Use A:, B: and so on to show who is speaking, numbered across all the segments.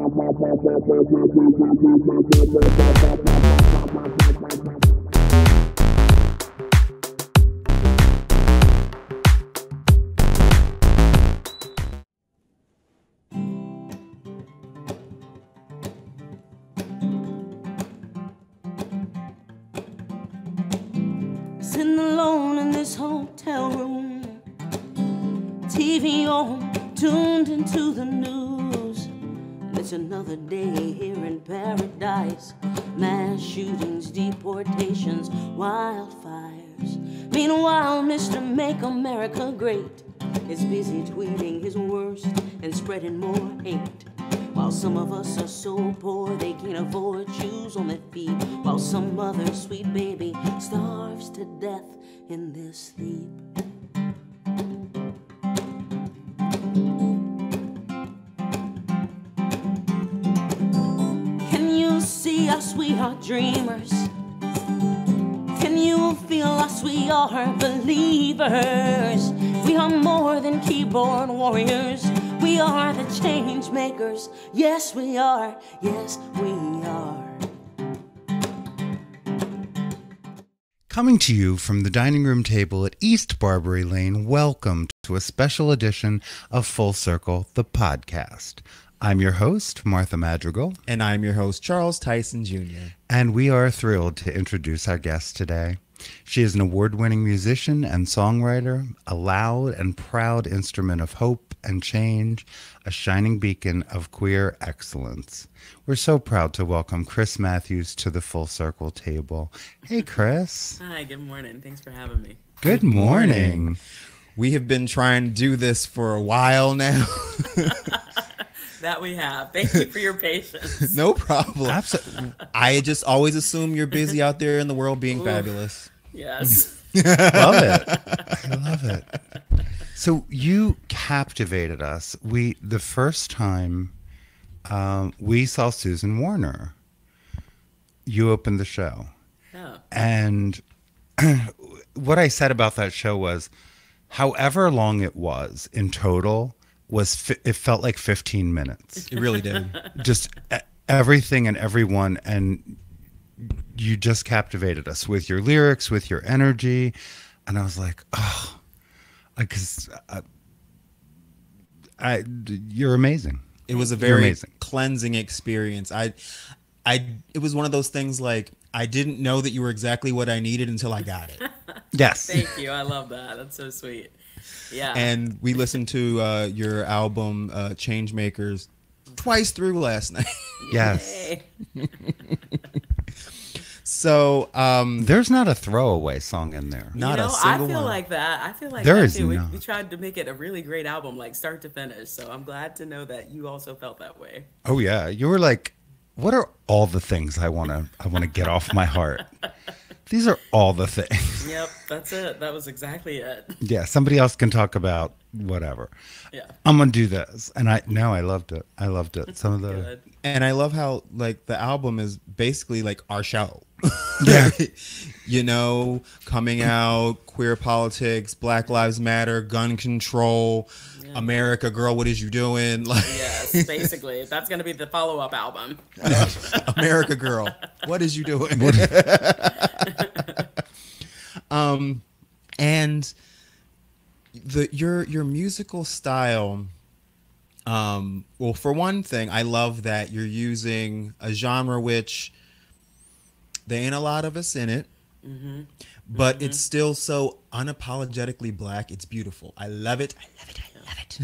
A: Sitting alone in this hotel room, TV on, tuned into the news. And it's another day here in paradise. Mass shootings, deportations, wildfires. Meanwhile, Mr. Make America Great is busy tweeting his worst and spreading more hate. While some of us are so poor they can't afford shoes on their feet, while some other sweet baby starves to death in their sleep. Can you see us? We are dreamers. Can you feel us? We are believers. We are more than keyboard warriors. We are the change makers. Yes, we are. Yes, we are.
B: Coming to you from the dining room table at East Barbary Lane, welcome to a special edition of Full Circle, the podcast. I'm your host, Martha Madrigal.
C: And I'm your host, Charles Tyson Jr.
B: And we are thrilled to introduce our guest today. She is an award-winning musician and songwriter, a loud and proud instrument of hope and change, a shining beacon of queer excellence. We're so proud to welcome Chris Matthews to the Full Circle table. Hey, Chris.
D: Hi, good morning. Thanks for having me.
B: Good morning.
C: We have been trying to do this for a while now.
D: That we have. Thank you for your patience.
C: No problem.
B: Absolutely.
C: I just always assume you're busy out there in the world being fabulous.
D: Yes.
B: Love it. I love it. So you captivated us. The first time we saw Susan Warner, you opened the show.
D: Yeah.
B: And what I said about that show was, however long it was in total, it felt like 15 minutes.
C: It really did.
B: Just everything and everyone, and you just captivated us with your lyrics, with your energy, and I was like, oh, because you're amazing.
C: It was a very cleansing experience. It was one of those things like, I didn't know that you were exactly what I needed until I got it.
B: Yes.
D: Thank you. I love that. That's so sweet. Yeah.
C: And we listened to your album, Changemakers, twice through last night.
B: Yes.
C: So
B: there's not a throwaway song in there.
C: Not a
D: I
C: single
D: feel
C: one.
D: like that. I feel like
B: There
D: that
B: is
D: too.
B: not.
D: We tried to make it a really great album, like start to finish. So I'm glad to know that you also felt that way.
B: Oh yeah, you were like, what are all the things I want to get off my heart? These are all the things.
D: Yep, that's it. That was exactly it.
B: Yeah, somebody else can talk about whatever.
D: Yeah.
B: I'm gonna do this, and I loved it. I loved it. Some of the
D: Good.
C: And I love how like the album is basically like our show.
B: Yeah.
C: You know, coming out, queer politics, Black Lives Matter, gun control, America, girl, what is you doing? Like,
D: Yes, basically. That's going to be the follow-up album.
C: America, girl, what is you doing? And your musical style. Well, for one thing, I love that you're using a genre which there ain't a lot of us in it, but it's still so unapologetically Black. It's beautiful. I love it. I love it. I love it.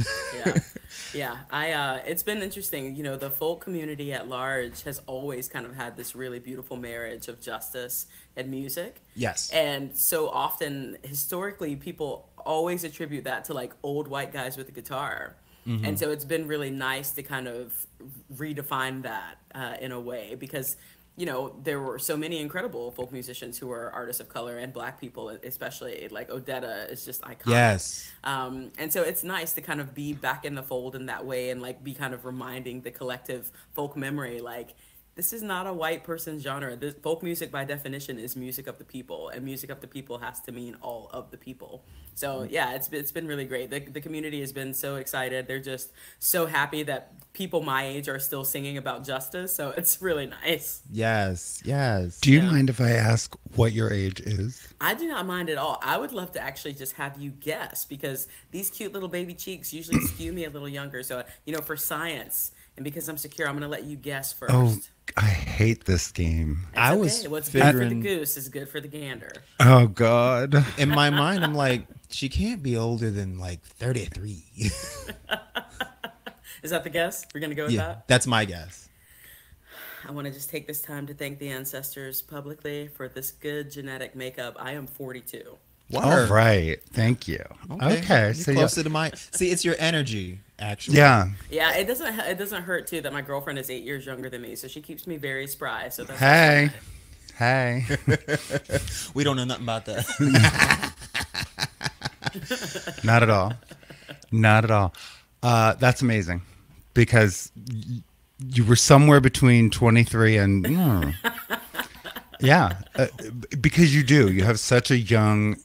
D: Yeah. It's been interesting. You know, the folk community at large has always kind of had this really beautiful marriage of justice and music.
C: Yes.
D: And so often, historically, people always attribute that to like old white guys with a guitar. And so it's been really nice to kind of redefine that in a way, because, you know, there were so many incredible folk musicians who are artists of color, and Black people especially, like Odetta is just iconic.
C: Yes.
D: And so it's nice to kind of be back in the fold in that way, and like be kind of reminding the collective folk memory, like, this is not a white person's genre. This folk music by definition is music of the people, and music of the people has to mean all of the people. So yeah, it's been really great. The community has been so excited. They're just so happy that people my age are still singing about justice. So it's really nice.
C: Yes, yes.
B: Do you
D: Yeah.
B: mind if I ask what your age is?
D: I do not mind at all. I would love to actually just have you guess because these cute little baby cheeks usually skew me a little younger. So, for science and because I'm secure, I'm going to let you guess first.
B: Oh, I hate this game.
D: It's
C: I
D: okay.
C: was
D: What's good for the
C: figuring-
D: goose is good for the gander.
B: Oh, God.
C: In my mind, I'm like, she can't be older than like 33.
D: Is that the guess? We're going to go with
C: Yeah,
D: that?
C: that's my guess.
D: I want to just take this time to thank the ancestors publicly for this good genetic makeup. I am 42.
B: All right. Thank you. Okay.
C: You're
B: So,
C: closer to my. See, it's your energy, actually.
B: yeah.
D: Yeah, it doesn't hurt too that my girlfriend is 8 years younger than me, so she keeps me very spry. So that's
B: Hey. Hey.
C: We don't know nothing about that.
B: Not at all. Not at all. That's amazing because you were somewhere between 23 and yeah, because you have such a young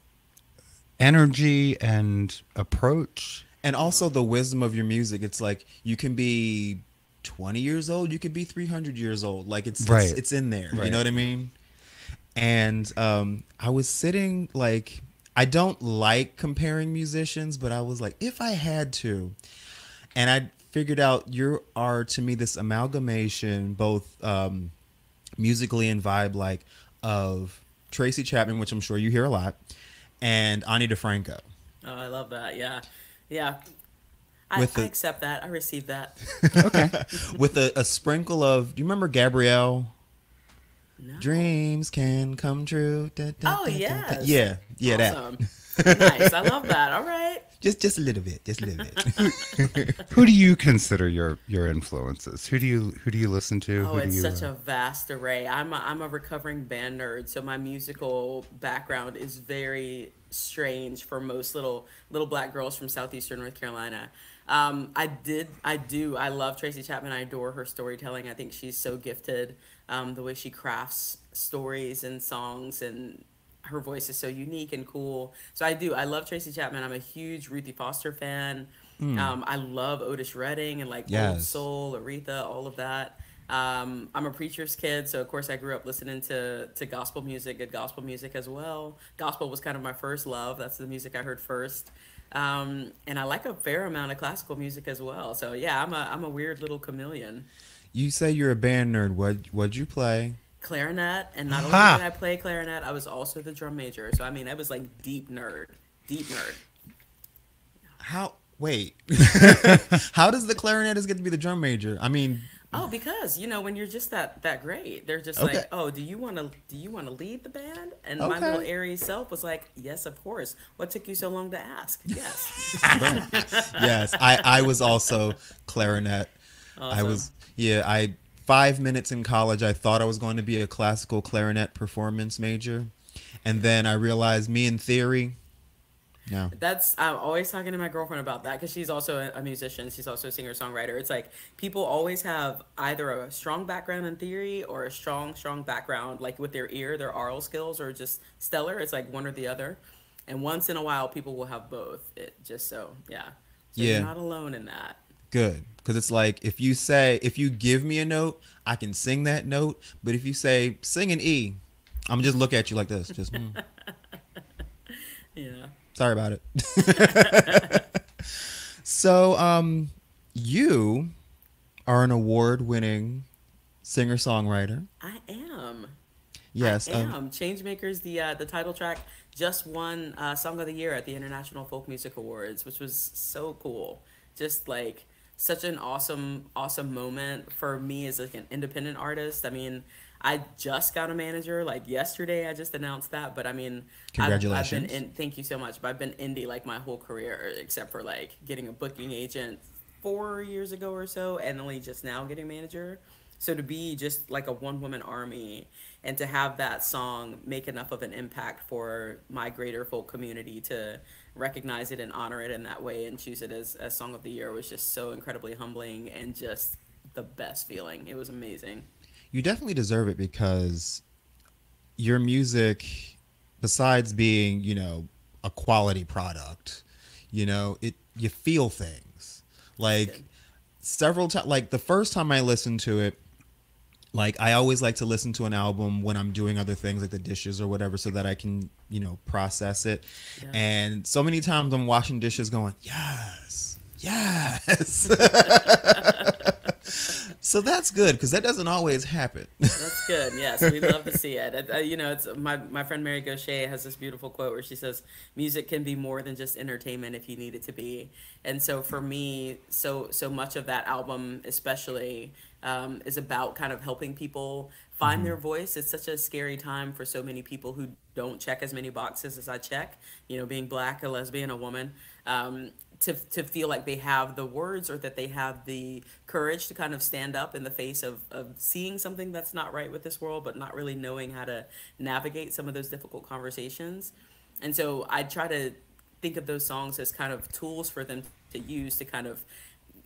B: energy and approach.
C: And also the wisdom of your music. It's like you can be 20 years old, you could be 300 years old. Like it's in there.
B: Right.
C: You know what I mean? And I was sitting like, I don't like comparing musicians, but I was like, if I had to, and I figured out you are to me this amalgamation, both musically and vibe like of Tracy Chapman, which I'm sure you hear a lot, and Ani DeFranco.
D: Oh, I love that. Yeah. Yeah. I
C: With the-
D: accept that. I receive that.
B: Okay.
C: With a sprinkle of, do you remember Gabrielle?
D: No.
C: Dreams can come true. Da, da,
D: Oh,
C: da, da, da.
D: yes.
C: Yeah, that.
D: Awesome. Nice. I love that. All right.
C: Just a little bit,
B: Who do you consider your influences? Who do you listen to?
D: Oh,
B: Who do
D: it's
B: you,
D: such a vast array. I'm a recovering band nerd, so my musical background is very strange for most little black girls from southeastern North Carolina. I love Tracy Chapman. I adore her storytelling. I think she's so gifted. The way she crafts stories and songs, and her voice is so unique and cool. So I love Tracy Chapman. I'm a huge Ruthie Foster fan. I love Otis Redding and like Old
C: Yes.
D: Soul, Aretha, all of that. I'm a preacher's kid, so of course I grew up listening to gospel music, good gospel music as well. Gospel was kind of my first love. That's the music I heard first. And I like a fair amount of classical music as well. So yeah, I'm a weird little chameleon.
C: You say you're a band nerd. What'd you play?
D: Clarinet, and not only
B: Ha!
D: did I play clarinet, I was also the drum major. So I mean, I was like deep nerd.
C: How? Wait. How does the clarinetist get to be the drum major? I mean,
D: Oh, because when you're just that great, they're just
C: Okay.
D: like, oh, do you want to lead the band? And my
C: Okay.
D: little airy self was like, yes, of course. What took you so long to ask? Yes.
C: yes, I was also clarinet. I was 5 minutes in college. I thought I was going to be a classical clarinet performance major, and then I realized me in theory. No.
D: I'm always talking to my girlfriend about that because she's also a musician. She's also a singer-songwriter. It's like people always have either a strong background in theory or a strong background like with their ear, their aural skills are just stellar. It's like one or the other. And once in a while, people will have both. So
C: Yeah.
D: you're not alone in that.
C: Good, because it's like if you give me a note, I can sing that note. But if you say sing an E, I'm gonna just look at you like this. Just
D: Yeah.
C: sorry about it. So, you are an award-winning singer-songwriter.
D: I am.
C: Yes.
D: I am. Changemakers, the title track, just won Song of the Year at the International Folk Music Awards, which was so cool. Just like such an awesome moment for me as like an independent artist. I mean, I just got a manager like yesterday. I just announced that, but I mean,
C: Congratulations.
D: I've been thank you so much. But I've been indie like my whole career, except for like getting a booking agent 4 years ago or so, and only just now getting manager. So to be just like a one-woman army and to have that song make enough of an impact for my greater folk community to recognize it and honor it in that way and choose it as Song of the Year was just so incredibly humbling and just the best feeling. It was amazing.
C: You definitely deserve it because your music, besides being, a quality product, it you feel things.
D: That's
C: Like
D: good.
C: several times, like the first time I listened to it, like I always like to listen to an album when I'm doing other things like the dishes or whatever so that I can, process it.
D: Yeah.
C: And so many times I'm washing dishes going, yes, yes. So that's good because that doesn't always happen.
D: That's good. Yes, we love to see it. It's my friend Mary Gaucher has this beautiful quote where she says, "Music can be more than just entertainment if you need it to be." And so for me, so much of that album, especially, is about kind of helping people find their voice. It's such a scary time for so many people who don't check as many boxes as I check. Being black, a lesbian, a woman. To feel like they have the words or that they have the courage to kind of stand up in the face of seeing something that's not right with this world, but not really knowing how to navigate some of those difficult conversations. And so I try to think of those songs as kind of tools for them to use to kind of,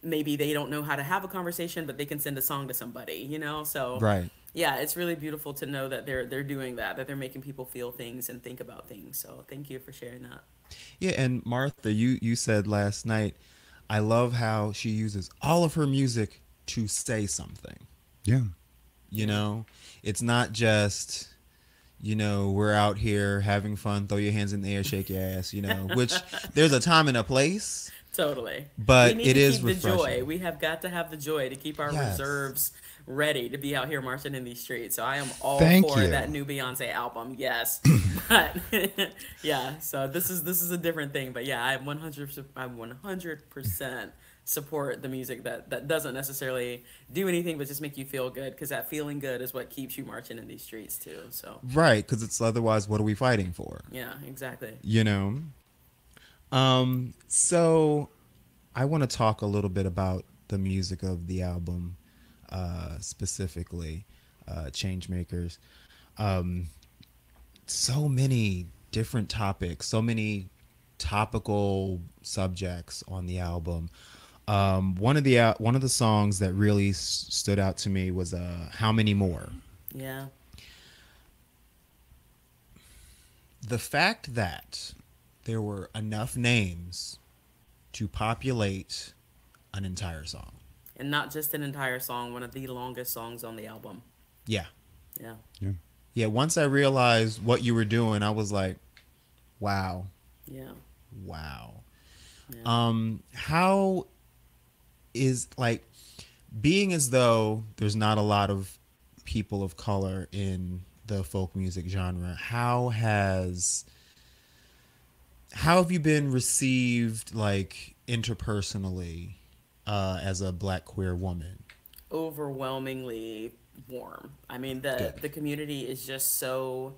D: maybe they don't know how to have a conversation, but they can send a song to somebody. So
C: Right.
D: yeah, it's really beautiful to know that they're doing that they're making people feel things and think about things. So thank you for sharing that.
C: Yeah, and Martha, you said last night, I love how she uses all of her music to say something.
B: Yeah.
C: It's not just, we're out here having fun, throw your hands in the air, shake your ass, which there's a time and a place,
D: Totally.
C: but
D: We need
C: it
D: to
C: is
D: keep the joy.
C: refreshing.
D: We have got to have the joy to keep our
C: Yes.
D: reserves ready to be out here marching in these streets. So I am all
B: Thank
D: for
B: you.
D: that new Beyonce album. Yes. But yeah, so this is a different thing, but yeah, I'm 100% support the music that doesn't necessarily do anything but just make you feel good, because that feeling good is what keeps you marching in these streets too. So,
C: Right, because it's otherwise, what are we fighting for?
D: yeah, exactly.
C: So I want to talk a little bit about the music of the album, specifically, Changemakers. So many different topics, so many topical subjects on the album. One of the songs that really stood out to me was "How Many More."
D: Yeah.
C: The fact that there were enough names to populate an entire song.
D: And not just an entire song, one of the longest songs on the album.
C: Yeah.
D: Yeah.
B: Yeah.
C: Yeah, once I realized what you were doing, I was like, wow.
D: Yeah.
C: Wow.
D: Yeah.
C: How is, like, being as though there's not a lot of people of color in the folk music genre, how have you been received, like, interpersonally, as a black queer woman?
D: Overwhelmingly warm. I mean, the
C: Good.
D: the community is just so,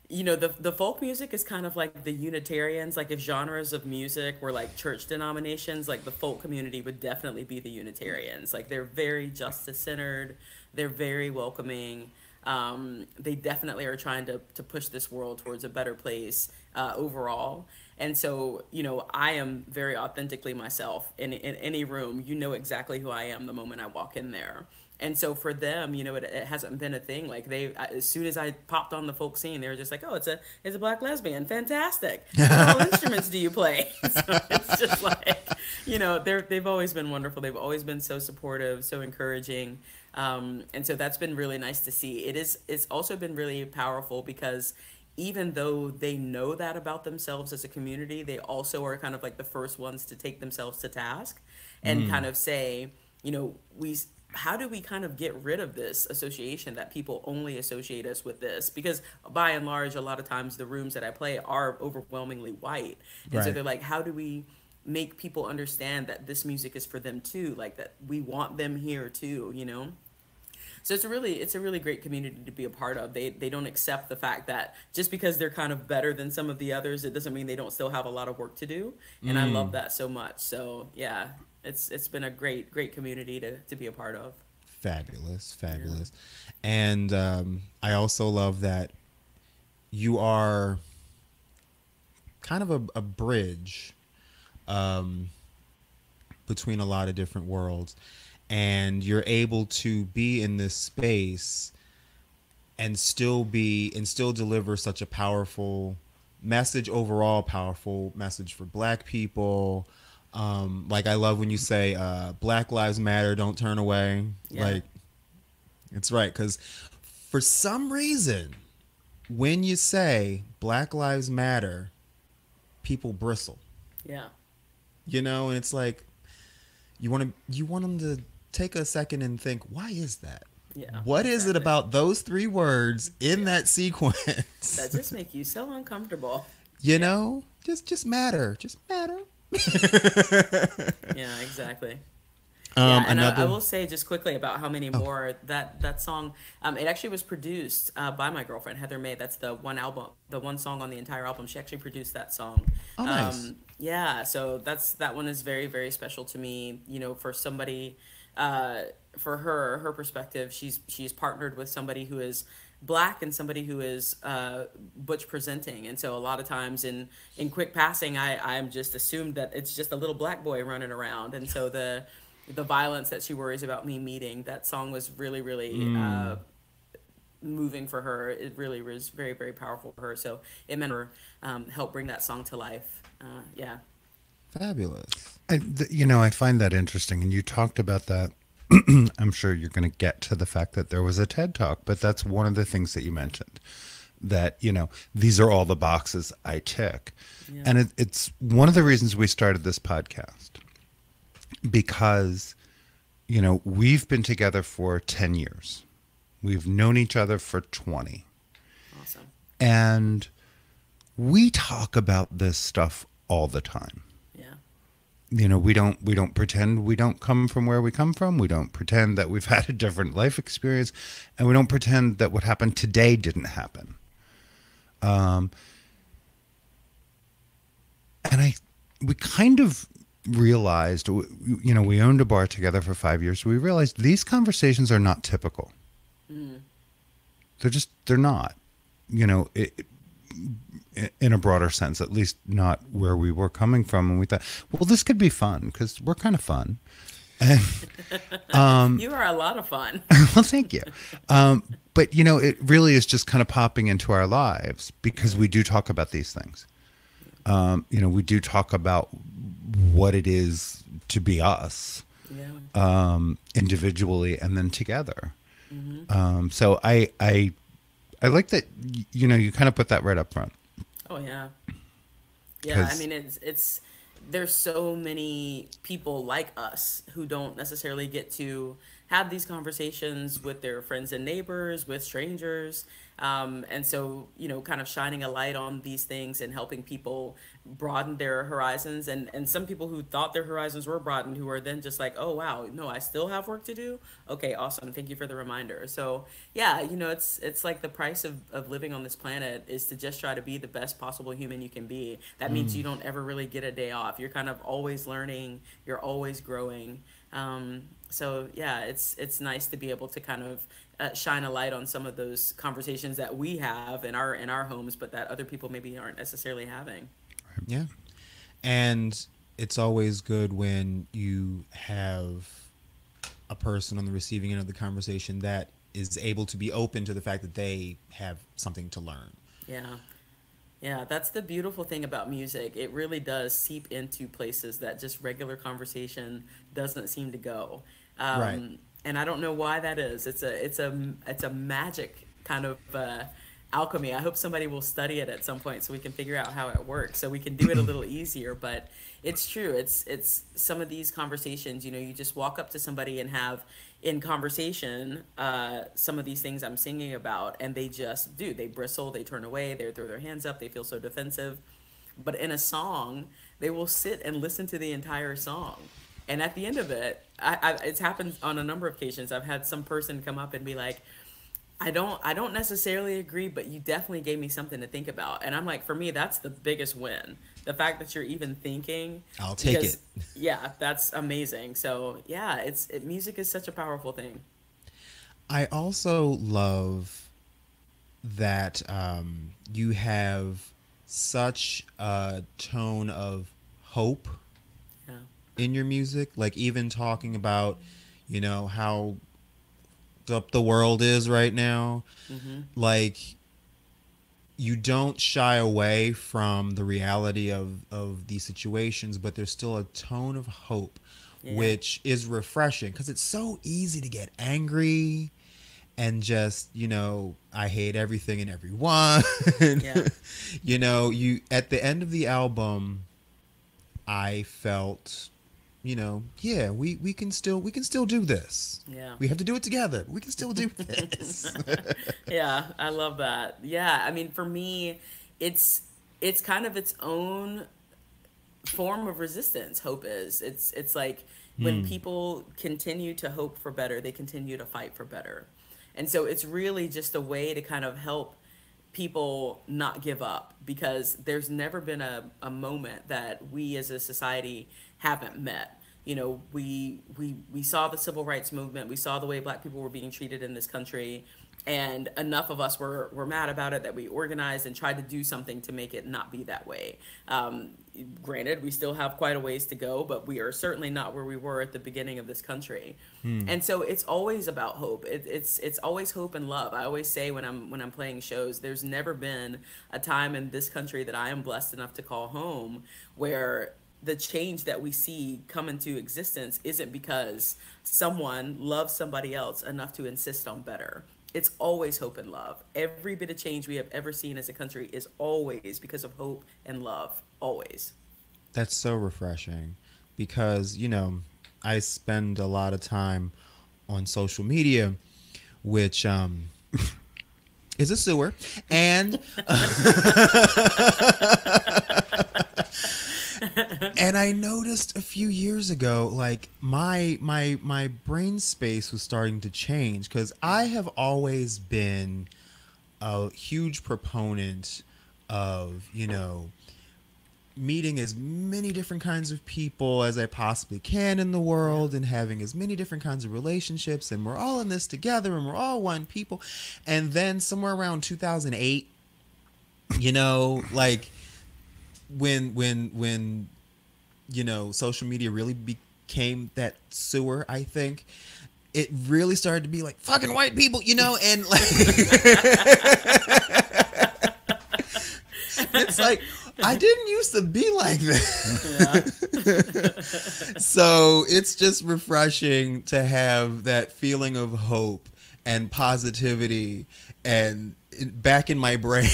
D: the folk music is kind of like the Unitarians. Like, if genres of music were like church denominations, like the folk community would definitely be the Unitarians. Like, they're very justice centered, they're very welcoming. They definitely are trying to push this world towards a better place overall. And so, I am very authentically myself in any room. You know exactly who I am the moment I walk in there. And so for them, it hasn't been a thing. Like, as soon as I popped on the folk scene, they were just like, "Oh, it's a black lesbian, fantastic. What all instruments do you play?" So it's just like, they've always been wonderful. They've always been so supportive, so encouraging, and so that's been really nice to see. It's also been really powerful because even though they know that about themselves as a community, they also are kind of like the first ones to take themselves to task and kind of say, we how do we kind of get rid of this association that people only associate us with this? Because by and large, a lot of times the rooms that I play are overwhelmingly white. And so
C: Right.
D: they're like, how do we make people understand that this music is for them too? Like, that we want them here too. So it's a really great community to be a part of. They don't accept the fact that just because they're kind of better than some of the others, it doesn't mean they don't still have a lot of work to do. And I love that so much. So yeah, it's been a great community to be a part of.
C: Fabulous, fabulous. And I also love that you are kind of a bridge between a lot of different worlds. and you're able to be in this space and still deliver such a powerful message, overall powerful message for Black people. Like, I love when you say Black Lives Matter, don't turn away.
D: Yeah.
C: Like, it's right, because for some reason when you say Black Lives Matter, people bristle,
D: Yeah.
C: and it's like you want them to take a second and think, why is that?
D: Yeah.
C: What is it
D: exactly.
C: about those three words in that sequence
D: That just make you so uncomfortable.
C: just matter, just matter.
D: Yeah, exactly. Yeah, and I
C: Another
D: will say just quickly about how many more that song. It actually was produced by my girlfriend Heather May. That's the one song on the entire album. She actually produced that song.
C: Oh, nice.
D: Yeah, so that one is very very special to me. For somebody, for her perspective, she's partnered with somebody who is Black and somebody who is butch presenting, and so a lot of times in quick passing, I'm just assumed that it's just a little Black boy running around, and so the violence that she worries about me meeting, that song was really really moving for her. It really was very very powerful for her, so it meant her help bring that song to life. Yeah.
C: Fabulous.
B: I find that interesting, and you talked about that. I'm sure you're going to get to the fact that there was a TED Talk, but that's one of the things that you mentioned, that, these are all the boxes I tick.
D: Yeah.
B: And it's one of the reasons we started this podcast, because, we've been together for 10 years. We've known each other for 20.
D: Awesome.
B: And we talk about this stuff all the time. We don't pretend we don't come from where we come from. We don't pretend that we've had a different life experience, and we don't pretend that what happened today didn't happen. And we kind of realized, we owned a bar together for 5 years. We realized these conversations are not typical. They're not, in a broader sense, at least not where we were coming from. And we thought, well, this could be fun because we're kind of fun. And
D: You are a lot of fun.
B: well, thank you. But, it really is just kind of popping into our lives because we do talk about these things. We do talk about what it is to be us, individually and then together. So I like that, you kind of put that right up front.
D: Oh yeah. Yeah, I mean it's there's so many people like us who don't necessarily get to have these conversations with their friends and neighbors, with strangers. And so, kind of shining a light on these things and helping people broaden their horizons. And some people who thought their horizons were broadened, who are then just like, oh, wow, no, I still have work to do. Okay, awesome. Thank you for the reminder. So, yeah, it's like the price of living on this planet is to just try to be the best possible human you can be. That means you don't ever really get a day off. You're kind of always learning. You're always growing. So yeah, it's nice to be able to kind of shine a light on some of those conversations that we have in our homes, but that other people maybe aren't necessarily having.
C: Yeah. And it's always good when you have a person on the receiving end of the conversation that is able to be open to the fact that they have something to learn.
D: Yeah. Yeah, that's the beautiful thing about music. It really does seep into places that just regular conversation doesn't seem to go.
C: Right.
D: And I don't know why that is. It's a magic kind of alchemy. I hope somebody will study it at some point so we can figure out how it works, so we can do it a little easier. But it's true. It's some of these conversations. You just walk up to somebody and have in conversation some of these things I'm singing about, and they just do. They bristle, they turn away, they throw their hands up, they feel so defensive. But in a song, they will sit and listen to the entire song. And at the end of it, it's happened on a number of occasions. I've had some person come up and be like, I don't necessarily agree, but you definitely gave me something to think about. And I'm like, for me, that's the biggest win. The fact that you're even thinking.
C: I'll take it.
D: Yeah, that's amazing. So yeah, music is such a powerful thing.
C: I also love that you have such a tone of hope
D: Yeah.
C: in your music. Like, even talking about, you know, how up the world is right now. Like, you don't shy away from the reality of these situations, but there's still a tone of hope, which is refreshing, because it's so easy to get angry and just, you know, I hate everything and everyone. You know, you at the end of the album, I felt, you know, yeah, we can still do this.
D: Yeah.
C: We have to do it together. We can still do this.
D: Yeah, I love that. Yeah, I mean, for me, it's kind of its own form of resistance. Hope is. It's like when people continue to hope for better, they continue to fight for better. And so it's really just a way to kind of help people not give up, because there's never been a moment that we as a society haven't met. You know, we saw the civil rights movement, we saw the way Black people were being treated in this country, and enough of us were mad about it that we organized and tried to do something to make it not be that way. Granted, we still have quite a ways to go, but we are certainly not where we were at the beginning of this country. And so it's always about hope. It's always hope and love. I always say when I'm playing shows, there's never been a time in this country that I am blessed enough to call home where the change that we see come into existence isn't because someone loves somebody else enough to insist on better. It's always hope and love. Every bit of change we have ever seen as a country is always because of hope and love. Always.
C: That's so refreshing, because, you know, I spend a lot of time on social media, which is a sewer. And and I noticed a few years ago, like, my brain space was starting to change, because I have always been a huge proponent of, you know, meeting as many different kinds of people as I possibly can in the world, and having as many different kinds of relationships, and we're all in this together, and we're all one people. And then somewhere around 2008, you know, like, when you know, social media really became that sewer, I think it really started to be like, fucking white people, you know, and like it's like, I didn't used to be like that. So it's just refreshing to have that feeling of hope and positivity and back in my brain.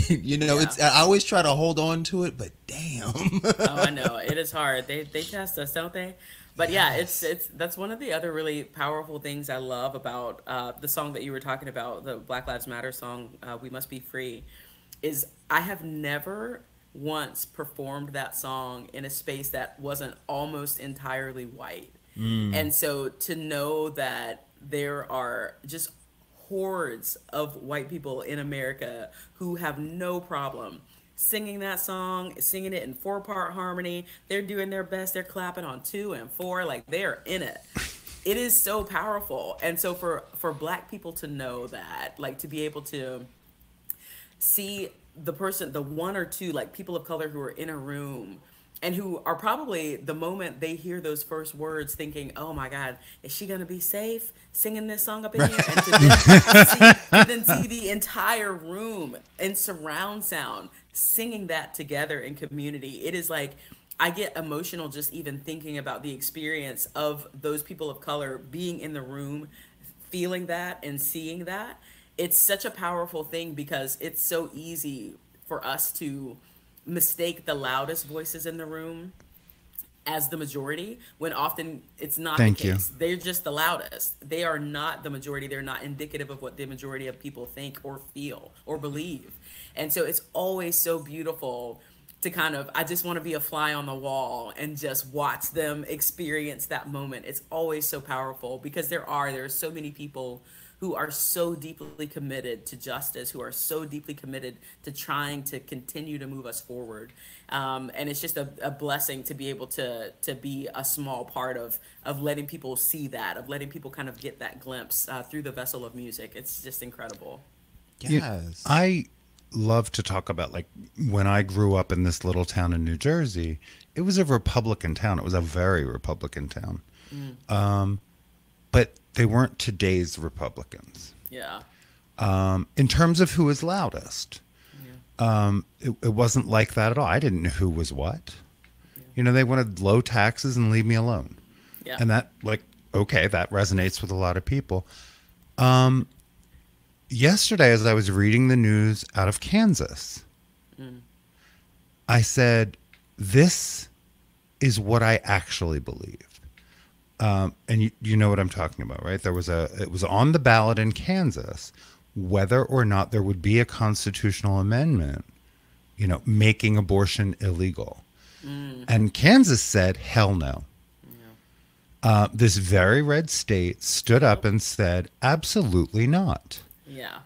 C: You know, it's, I always try to hold on to it, but damn.
D: Oh, I know. It is hard. They test us, don't they? But yeah, it's that's one of the other really powerful things I love about the song that you were talking about, the Black Lives Matter song, We Must Be Free, is I have never once performed that song in a space that wasn't almost entirely white. And so to know that there are just hordes of white people in America who have no problem singing that song, singing it in 4-part harmony. They're doing their best. They're clapping on 2 and 4, like they are in it. It is so powerful. And so for Black people to know that, like, to be able to see the person, the one or two, like, people of color who are in a room and who are probably, the moment they hear those first words, thinking, oh my God, is she going to be safe singing this song up in here? And to then see the entire room in surround sound singing that together in community. It is like, I get emotional just even thinking about the experience of those people of color being in the room, feeling that and seeing that. It's such a powerful thing, because it's so easy for us to mistake the loudest voices in the room as the majority, when often it's not the case. They're just the loudest. They are not the majority. They're not indicative of what the majority of people think or feel or believe. And so it's always so beautiful to kind of, I just want to be a fly on the wall and just watch them experience that moment. It's always so powerful, because there are so many people who are so deeply committed to justice, who are so deeply committed to trying to continue to move us forward. And it's just a blessing to be able to be a small part of letting people see that, of letting people kind of get that glimpse through the vessel of music. It's just incredible.
C: Yes.
B: Yeah, I love to talk about, like, when I grew up in this little town in New Jersey, it was a Republican town. It was a very Republican town. but they weren't today's Republicans.
D: Yeah.
B: In terms of who was loudest, it wasn't like that at all. I didn't know who was what. You know, they wanted low taxes and leave me alone.
D: Yeah.
B: And that, like, okay, that resonates with a lot of people. Yesterday, as I was reading the news out of Kansas, I said, this is what I actually believe. And you know what I'm talking about, right? It was on the ballot in Kansas whether or not there would be a constitutional amendment, you know, making abortion illegal. And Kansas said, hell no. This very red state stood up and said, absolutely not.
D: Yeah.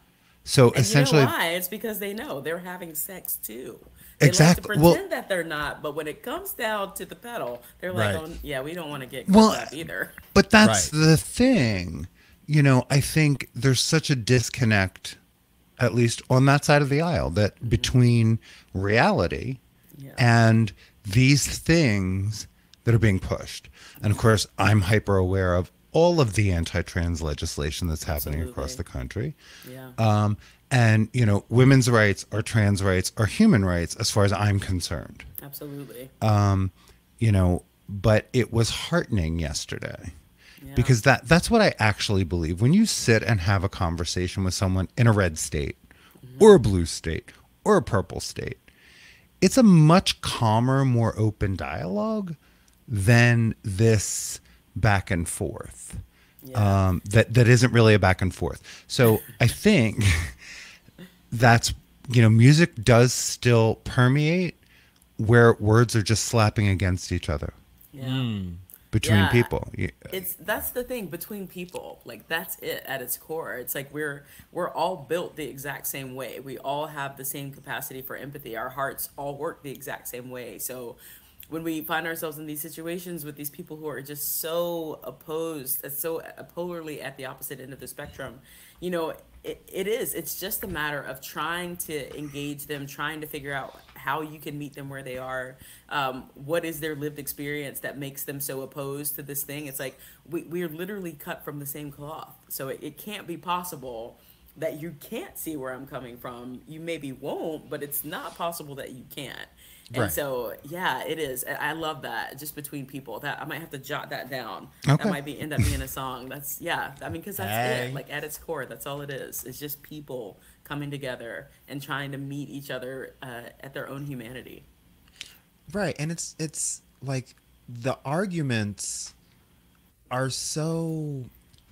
B: So
D: And
B: essentially,
D: you know why? It's because they know they're having sex too. They
B: Exactly.
D: like to pretend that they're not, but when it comes down to the pedal, they're like,
C: Right.
D: oh, yeah, we don't want to get
B: Well,
D: caught up either.
B: but that's
C: Right.
B: the thing. You know, I think there's such a disconnect, at least on that side of the aisle, that between reality
D: Yeah.
B: and these things that are being pushed. And of course, I'm hyper aware of all of the anti-trans legislation that's happening across the country.
D: Yeah.
B: And, you know, women's rights or trans rights are human rights as far as I'm concerned.
D: Absolutely.
B: You know, but it was heartening yesterday.
D: Yeah.
B: Because that's what I actually believe. When you sit and have a conversation with someone in a red state or a blue state or a purple state, it's a much calmer, more open dialogue than this back and forth.
D: Yeah.
B: That isn't really a back and forth. So I think that's, you know, music does still permeate where words are just slapping against each other
D: Yeah.
B: between
D: Yeah.
B: people.
D: That's the thing, between people, like that's it at its core. It's like we're all built the exact same way. We all have the same capacity for empathy. Our hearts all work the exact same way. So when we find ourselves in these situations with these people who are just so opposed, so polarly at the opposite end of the spectrum, you know, it's just a matter of trying to engage them, trying to figure out how you can meet them where they are. What is their lived experience that makes them so opposed to this thing? It's like we're literally cut from the same cloth. So it can't be possible that you can't see where I'm coming from. You maybe won't, but it's not possible that you can't. And
C: Right.
D: so, yeah, it is. I love that. Just between people, that I might have to jot that down.
B: Okay.
D: That might end up being a song. That's, yeah. I mean, because that's
C: Hey.
D: it. Like at its core, that's all it is. It's just people coming together and trying to meet each other at their own humanity.
C: Right, and it's like the arguments are so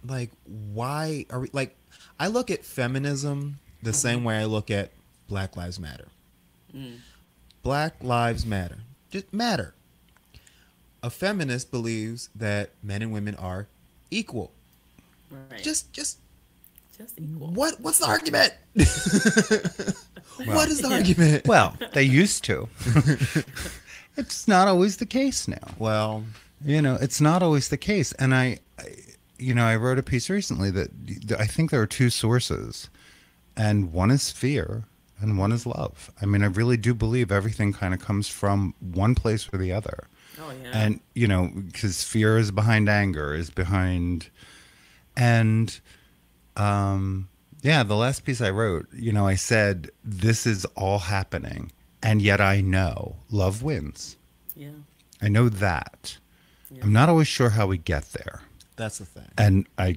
C: like, why are we like, I look at feminism the same way I look at Black Lives Matter. Black Lives Matter. Just matter. A feminist believes that men and women are equal.
D: Right.
C: Just
D: equal.
C: what's the argument? What is the argument?
B: Well, they used to. It's not always the case now.
C: Well,
B: You know, it's not always the case. And you know, I wrote a piece recently that I think there are two sources, and one is fear and one is love. I mean, I really do believe everything kind of comes from one place or the other.
D: Oh, yeah.
B: And, you know, because fear is behind anger, is behind. And, yeah, the last piece I wrote, you know, I said, this is all happening. And yet I know love wins.
D: Yeah.
B: I know that.
D: Yeah.
B: I'm not always sure how we get there.
C: that's the thing.
B: And I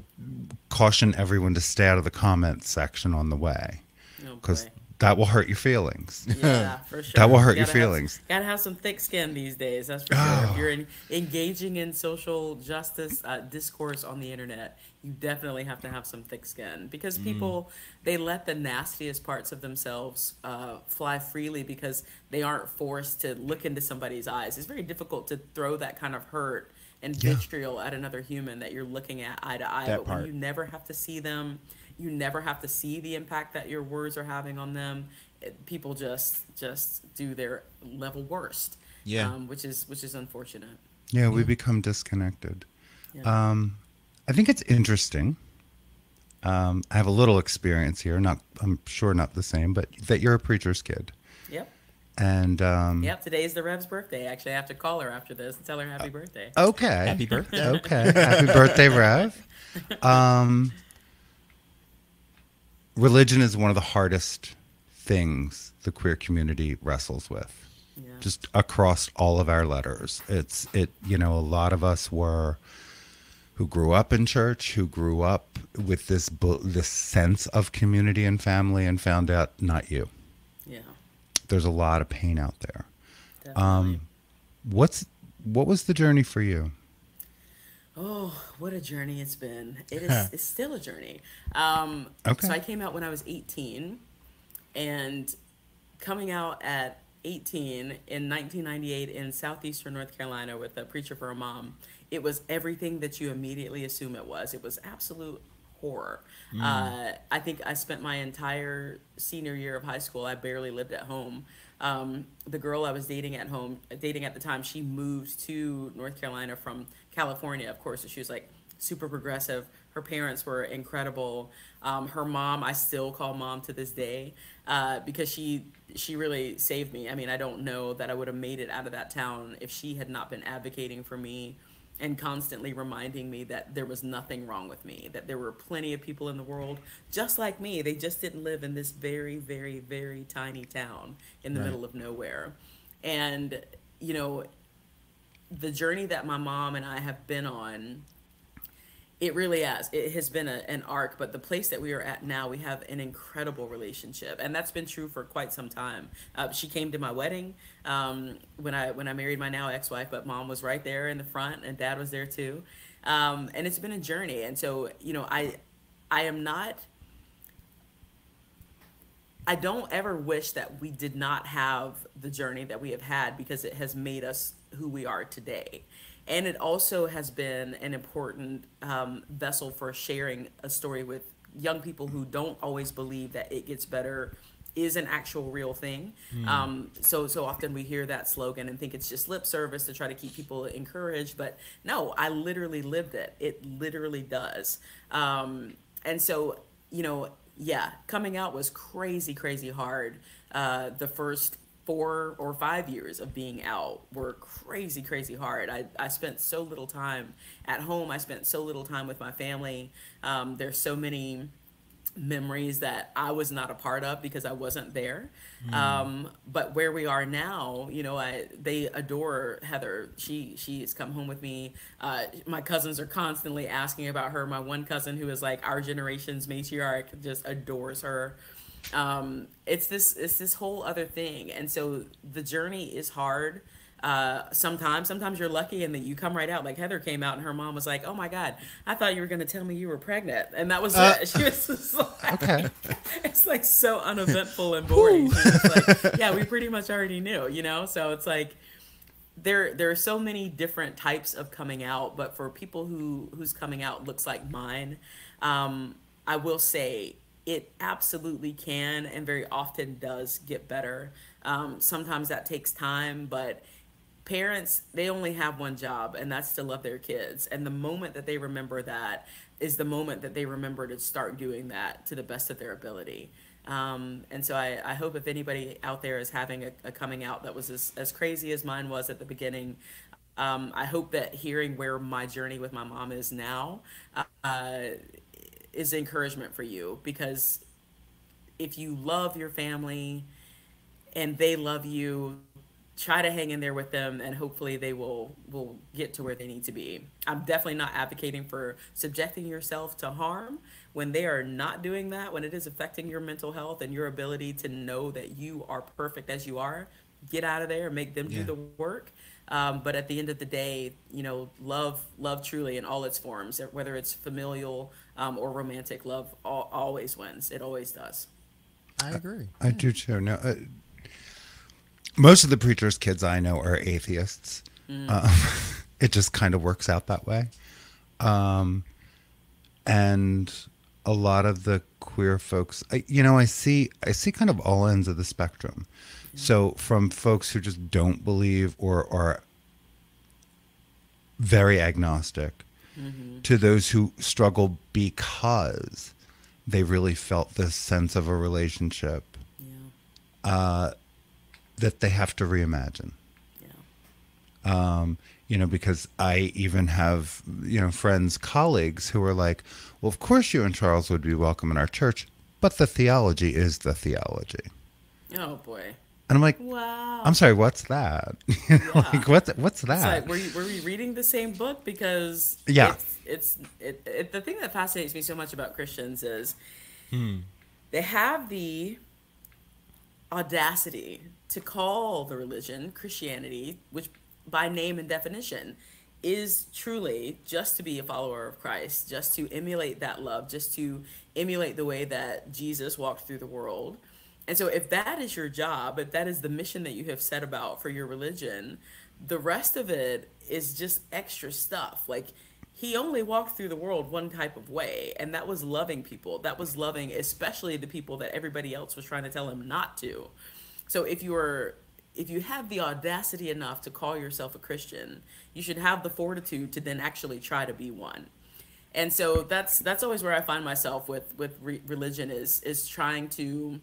B: caution everyone to stay out of the comments section on the way,
D: Oh,
B: because
D: boy.
B: that will hurt your feelings.
D: Yeah, for sure.
B: That will hurt your
D: Gotta
B: feelings.
D: Gotta have some thick skin these days. That's for sure.
B: Oh.
D: If you're engaging in social justice discourse on the internet, you definitely have to have some thick skin, because people, they let the nastiest parts of themselves fly freely because they aren't forced to look into somebody's eyes. It's very difficult to throw that kind of hurt and
B: Yeah.
D: vitriol at another human that you're looking at eye to eye.
C: That
D: But
C: part.
D: when you never have to see them, you never have to see the impact that your words are having on them. People just do their level worst.
C: Yeah.
D: Which is unfortunate.
B: Yeah, we become disconnected.
D: Yeah.
B: I think it's interesting. I have a little experience here, I'm sure not the same, but that you're a preacher's kid.
D: Yep.
B: And
D: Yep, today's the Rev's birthday. Actually, I have to call her after this and tell her happy birthday.
B: okay.
C: Happy birthday.
B: Okay. Happy birthday, Rev. Religion is one of the hardest things the queer community wrestles with.
D: Yeah.
B: Just across all of our letters. A lot of us who grew up in church, who grew up with this sense of community and family, and found out not you.
D: Yeah.
B: There's a lot of pain out there.
D: Definitely.
B: What was the journey for you?
D: Oh, what a journey it's been. It's still a journey.
B: Okay.
D: So I came out when I was 18, and coming out at 18 in 1998 in southeastern North Carolina with a preacher for a mom, it was everything that you immediately assume it was. It was absolute horror. I think I spent my entire senior year of high school, I barely lived at home. The girl I was dating at the time, she moved to North Carolina from California, of course. So she was like super progressive. Her parents were incredible. Her mom, I still call mom to this day, because she really saved me. I mean, I don't know that I would have made it out of that town if she had not been advocating for me and constantly reminding me that there was nothing wrong with me, that there were plenty of people in the world just like me. They just didn't live in this very, very, very tiny town in the middle of nowhere. And, the journey that my mom and I have been on, it really has. It has been an arc, but the place that we are at now, we have an incredible relationship, and that's been true for quite some time. She came to my wedding when I married my now ex-wife, but mom was right there in the front, and dad was there too, and it's been a journey. And so, I don't ever wish that we did not have the journey that we have had, because it has made us who we are today. And it also has been an important vessel for sharing a story with young people who don't always believe that it gets better is an actual real thing. So often we hear that slogan and think it's just lip service to try to keep people encouraged. But no, I literally lived it. It literally does. And so, yeah, coming out was crazy, crazy hard. The first 4 or 5 years of being out were crazy, crazy hard. I spent so little time at home. I spent so little time with my family. There's so many memories that I was not a part of because I wasn't there. But where we are now, they adore Heather. She has come home with me. My cousins are constantly asking about her. My one cousin, who is like our generation's matriarch, just adores her. It's this whole other thing. And so the journey is hard. Sometimes you're lucky and that you come right out. Like Heather came out and her mom was like, "Oh my God, I thought you were going to tell me you were pregnant." And that was it. She was just like,
B: Okay.
D: It's like so uneventful and boring. She was like, yeah, we pretty much already knew, So it's like, there are so many different types of coming out, but for people whose coming out looks like mine, I will say it absolutely can and very often does get better. Sometimes that takes time, but parents, they only have one job, and that's to love their kids. And the moment that they remember that is the moment that they remember to start doing that to the best of their ability. And so I hope if anybody out there is having a coming out that was as crazy as mine was at the beginning, I hope that hearing where my journey with my mom is now is encouragement for you, because if you love your family and they love you, try to hang in there with them, and hopefully they will get to where they need to be. I'm definitely not advocating for subjecting yourself to harm when they are not doing that, when it is affecting your mental health and your ability to know that you are perfect as you are. Get out of there and make them do the work. But at the end of the day, love truly in all its forms, whether it's familial or romantic love, always wins. It always does.
C: I agree.
B: I do too. No, most of the preacher's kids I know are atheists. It just kind of works out that way. And a lot of the queer folks, I see kind of all ends of the spectrum. So from folks who just don't believe or are very agnostic, to those who struggle because they really felt this sense of a relationship. that they have to reimagine.
D: Yeah.
B: Because I even have, friends, colleagues who are like, well, of course you and Charles would be welcome in our church, but the theology is the theology.
D: Oh boy.
B: And I'm like,
D: wow.
B: I'm sorry, what's that? Like, what's that?
D: It's like, were we reading the same book? Because
B: yeah,
D: it's the thing that fascinates me so much about Christians is they have the audacity to call the religion Christianity, which by name and definition is truly just to be a follower of Christ, just to emulate that love, just to emulate the way that Jesus walked through the world. And so if that is your job, if that is the mission that you have set about for your religion, the rest of it is just extra stuff. Like, he only walked through the world one type of way, and that was loving people. That was loving especially the people that everybody else was trying to tell him not to. So if you have the audacity enough to call yourself a Christian, you should have the fortitude to then actually try to be one. And so that's always where I find myself with religion is trying to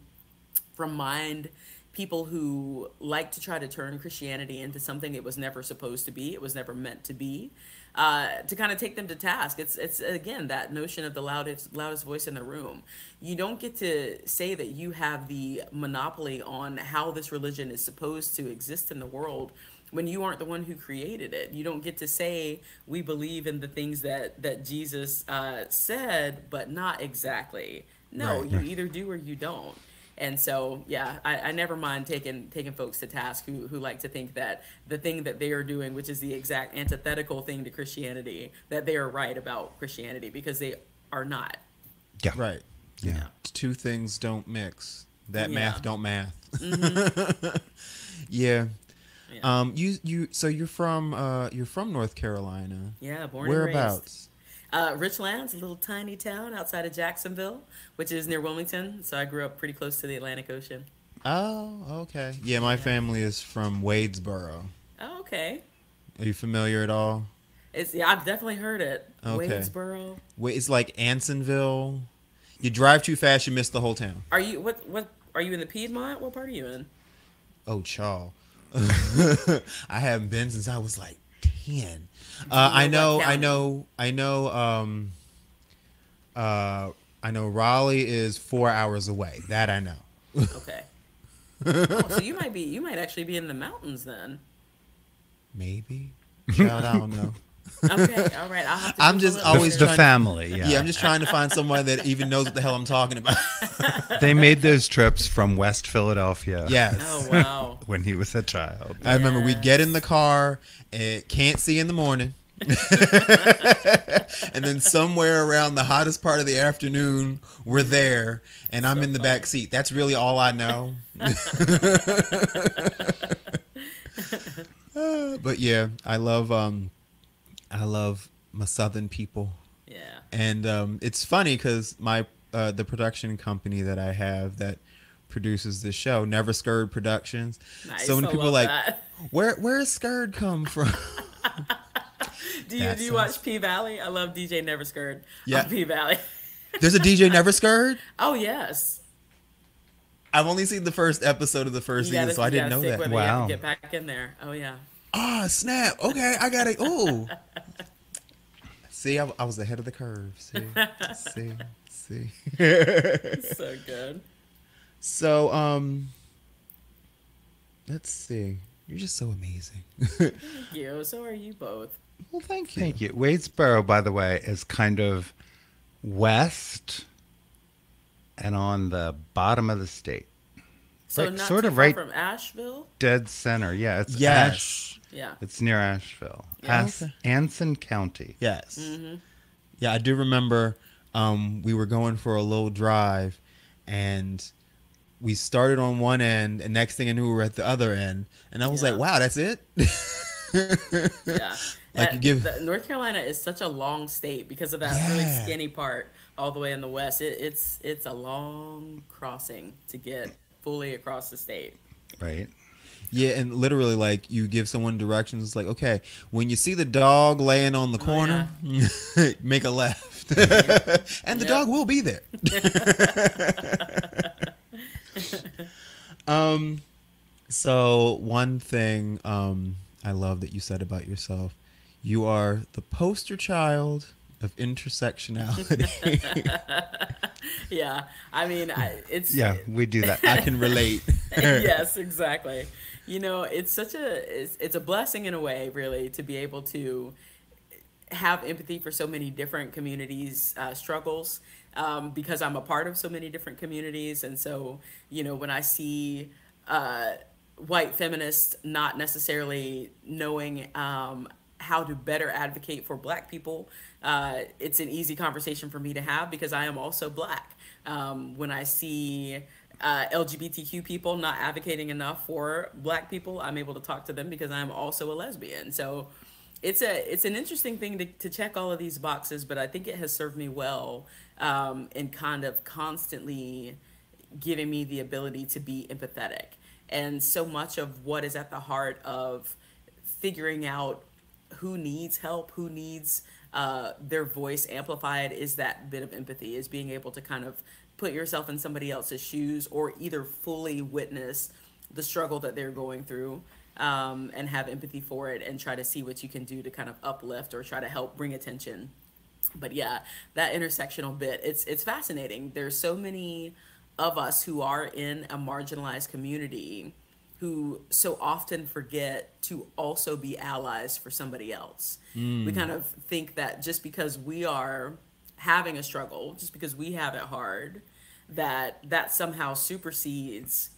D: remind people who like to try to turn Christianity into something it was never supposed to be, it was never meant to be, to kind of take them to task. It's again that notion of the loudest voice in the room. You don't get to say that you have the monopoly on how this religion is supposed to exist in the world when you aren't the one who created it. You don't get to say we believe in the things that Jesus said, but not exactly. No,
B: Right.
D: you either do or you don't. And so, yeah, I never mind taking folks to task who like to think that the thing that they are doing, which is the exact antithetical thing to Christianity, that they are right about Christianity, because they are not.
B: Yeah.
C: Right.
B: Yeah.
C: Two things don't mix. That
D: Yeah.
C: math don't math.
D: Mm-hmm.
C: Yeah.
D: Yeah.
C: So you're from North Carolina.
D: Yeah, born
C: Whereabouts?
D: and raised. Richlands, a little tiny town outside of Jacksonville, which is near Wilmington. So I grew up pretty close to the Atlantic Ocean.
C: Oh, okay. Yeah, my family is from Wadesboro.
D: Oh, okay.
C: Are you familiar at all?
D: I've definitely heard it.
C: Okay.
D: Wadesboro.
C: Wait, it's like Ansonville. You drive too fast, you miss the whole town.
D: Are you what are you in the Piedmont? What part are you in?
C: Oh, chaw. I haven't been since I was like 10. I know Raleigh is 4 hours away. That I know.
D: Okay. Oh, so you might actually be in the mountains then.
C: Maybe. Child, I don't know.
D: Okay, all right. I'll have to
C: I'm
D: Google
C: just
D: it
C: always
D: later.
B: The family, yeah.
C: Yeah, I'm just trying to find someone that even knows what the hell I'm talking about.
B: They made those trips from West Philadelphia.
C: Yes.
D: Oh wow.
B: When he was a child.
C: I remember we'd get in the car and can't see in the morning. And then somewhere around the hottest part of the afternoon, we're there, and I'm in the back seat. That's really all I know. But yeah, I love my Southern people.
D: Yeah.
C: And it's funny because the production company that I have that produces this show, Never Scared Productions.
D: Nice.
C: So when
D: I
C: people are
D: love
C: like,
D: that.
C: where's Scared come from?
D: Do you watch P Valley? I love DJ Never Scared
C: Yeah.
D: on P Valley.
C: There's a DJ Never Scared?
D: Oh yes.
C: I've only seen the first episode of the first season, so I didn't know that.
B: Wow.
D: Get back in there. Oh yeah.
C: Ah, snap. Okay, I got it. Oh. See, I was ahead of the curve. See.
D: So good.
C: So, let's see. You're just so amazing.
D: Thank you. So are you both.
C: Well, thank you.
B: Thank you. Wadesboro, by the way, is kind of west and on the bottom of the state.
D: So
B: Right,
D: not
B: sort
D: too
B: of
D: far
B: right-
D: from Asheville.
B: Dead center. Yeah, it's
C: Yes.
D: Yeah.
B: It's near Asheville.
D: Yeah.
C: Okay.
B: Anson County.
C: Yes.
D: Mm-hmm.
C: Yeah, I do remember we were going for a little drive, and we started on one end, and next thing I knew, we were at the other end. And I was
D: Yeah.
C: like, wow, that's it?
D: Yeah.
C: Like you give-
D: North Carolina is such a long state because of that really skinny part all the way in the west. It's a long crossing to get fully across the state.
B: Right.
C: Yeah, and literally, like, you give someone directions. It's like, okay, when you see the dog laying on the corner, make a left. And the
D: Yep.
C: dog will be there. So one thing I love that you said about yourself, you are the poster child of intersectionality.
D: Yeah, I mean, it's
B: Yeah, we do that.
C: I can relate.
D: yes, exactly. You know, it's a blessing in a way, really, to be able to have empathy for so many different communities' struggles, because I'm a part of so many different communities, and so when I see uh, white feminists not necessarily knowing how to better advocate for Black people, it's an easy conversation for me to have because I am also Black. When I see LGBTQ people not advocating enough for Black people, I'm able to talk to them because I'm also a lesbian. So it's an interesting thing to check all of these boxes, but I think it has served me well in kind of constantly giving me the ability to be empathetic. And so much of what is at the heart of figuring out who needs help, who needs their voice amplified, is that bit of empathy, is being able to kind of put yourself in somebody else's shoes or either fully witness the struggle that they're going through, and have empathy for it and try to see what you can do to kind of uplift or try to help bring attention. But yeah, that intersectional bit, it's fascinating. There's so many of us who are in a marginalized community who so often forget to also be allies for somebody else. We kind of think that just because we are having a struggle, just because we have it hard, that somehow supersedes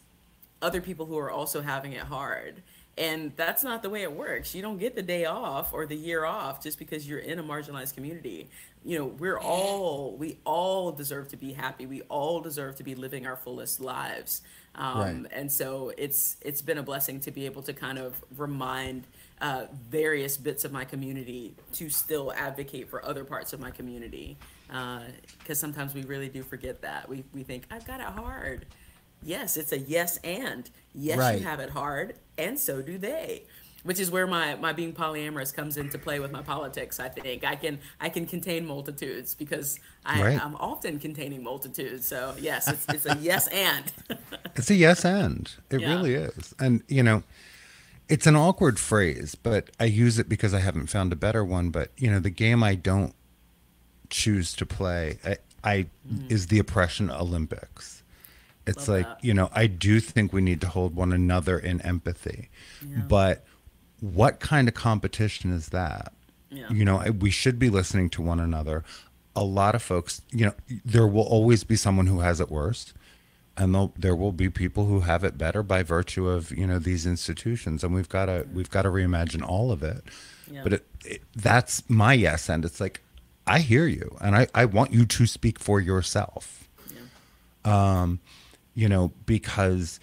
D: other people who are also having it hard. And that's not the way it works. You don't get the day off or the year off just because you're in a marginalized community. We all deserve to be happy. We all deserve to be living our fullest lives.
C: Right.
D: And so it's been a blessing to be able to kind of remind various bits of my community to still advocate for other parts of my community. Because sometimes we really do forget that. We think, I've got it hard. Yes, it's a yes and. Yes,
C: Right.
D: you have it hard, and so do they. Which is where my being polyamorous comes into play with my politics. I think I can contain multitudes because
B: Right.
D: I'm often containing multitudes. So yes, it's a yes and.
B: It's a yes and. It
D: Yeah.
B: really is. And, it's an awkward phrase, but I use it because I haven't found a better one. But, the game I don't choose to play I is the oppression Olympics. It's
D: Love
B: like,
D: that.
B: I do think we need to hold one another in empathy.
D: Yeah.
B: But what kind of competition is that?
D: Yeah.
B: We should be listening to one another. A lot of folks, there will always be someone who has it worse. And there will be people who have it better by virtue of, these institutions. And we've got to reimagine all of it.
D: Yeah.
B: But that's my yes. And it's like, I hear you. And I want you to speak for yourself.
D: Yeah.
B: Because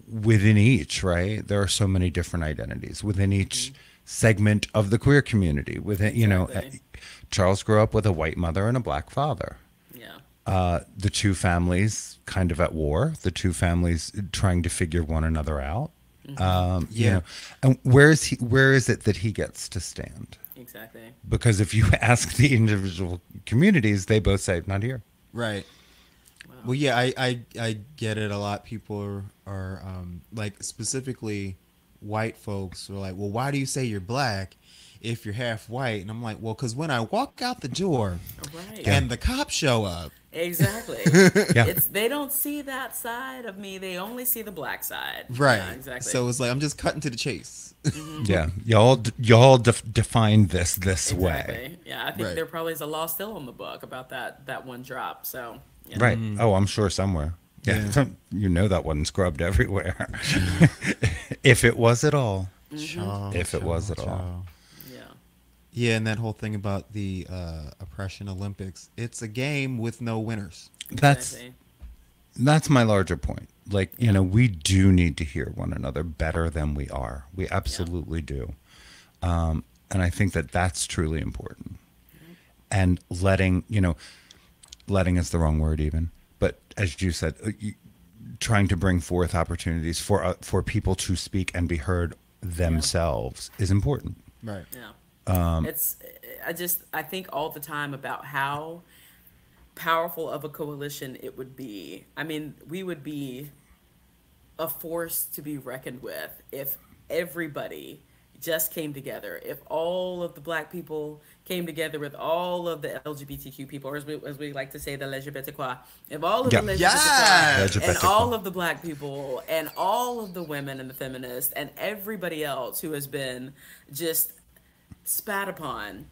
B: within each, right, there are so many different identities within each segment of the queer community. Within,
D: Exactly.
B: Charles grew up with a white mother and a Black father.
D: Yeah.
B: The two families kind of at war, the two families trying to figure one another out.
C: Yeah.
B: And where is it that he gets to stand?
D: Exactly.
B: Because if you ask the individual communities, they both say, not here.
C: Right.
D: Wow.
C: Well, yeah, I get it. A lot. People are like, specifically white folks are like, well, why do you say you're Black if you're half white? And I'm like, well, because when I walk out the door
D: Right.
C: and the cops show up,
D: Exactly.
B: Yeah.
D: They don't see that side of me. They only see the Black side.
C: right?
D: Yeah, exactly.
C: So it's like, I'm just cutting to the chase.
B: Yeah. Y'all define this way.
D: Exactly. Yeah, I think
C: Right.
D: there probably is a law still on the book about that one drop. So yeah.
B: Right. Oh, I'm sure somewhere. Yeah.
C: Yeah.
B: That wasn't scrubbed everywhere. If it was at all.
C: Child,
B: If it was
C: child,
B: at all.
C: child.
D: Yeah.
C: Yeah, and that whole thing about the oppression Olympics, it's a game with no winners.
D: Exactly.
B: That's my larger point. Like, we do need to hear one another better than we are. We absolutely do. And I think that that's truly important. And letting is the wrong word even, but as you said, trying to bring forth opportunities for people to speak and be heard themselves is important.
C: Right.
D: Yeah. I think all the time about how powerful of a coalition it would be. I mean, we would be a force to be reckoned with if everybody just came together. If all of the Black people came together with all of the LGBTQ people, or as we like to say, the LGBTQI, if all of
B: Yeah.
D: the LGBTQI
C: Yes!
D: and
B: LGBTQI.
D: all of the Black people and all of the women and the feminists and everybody else who has been just spat upon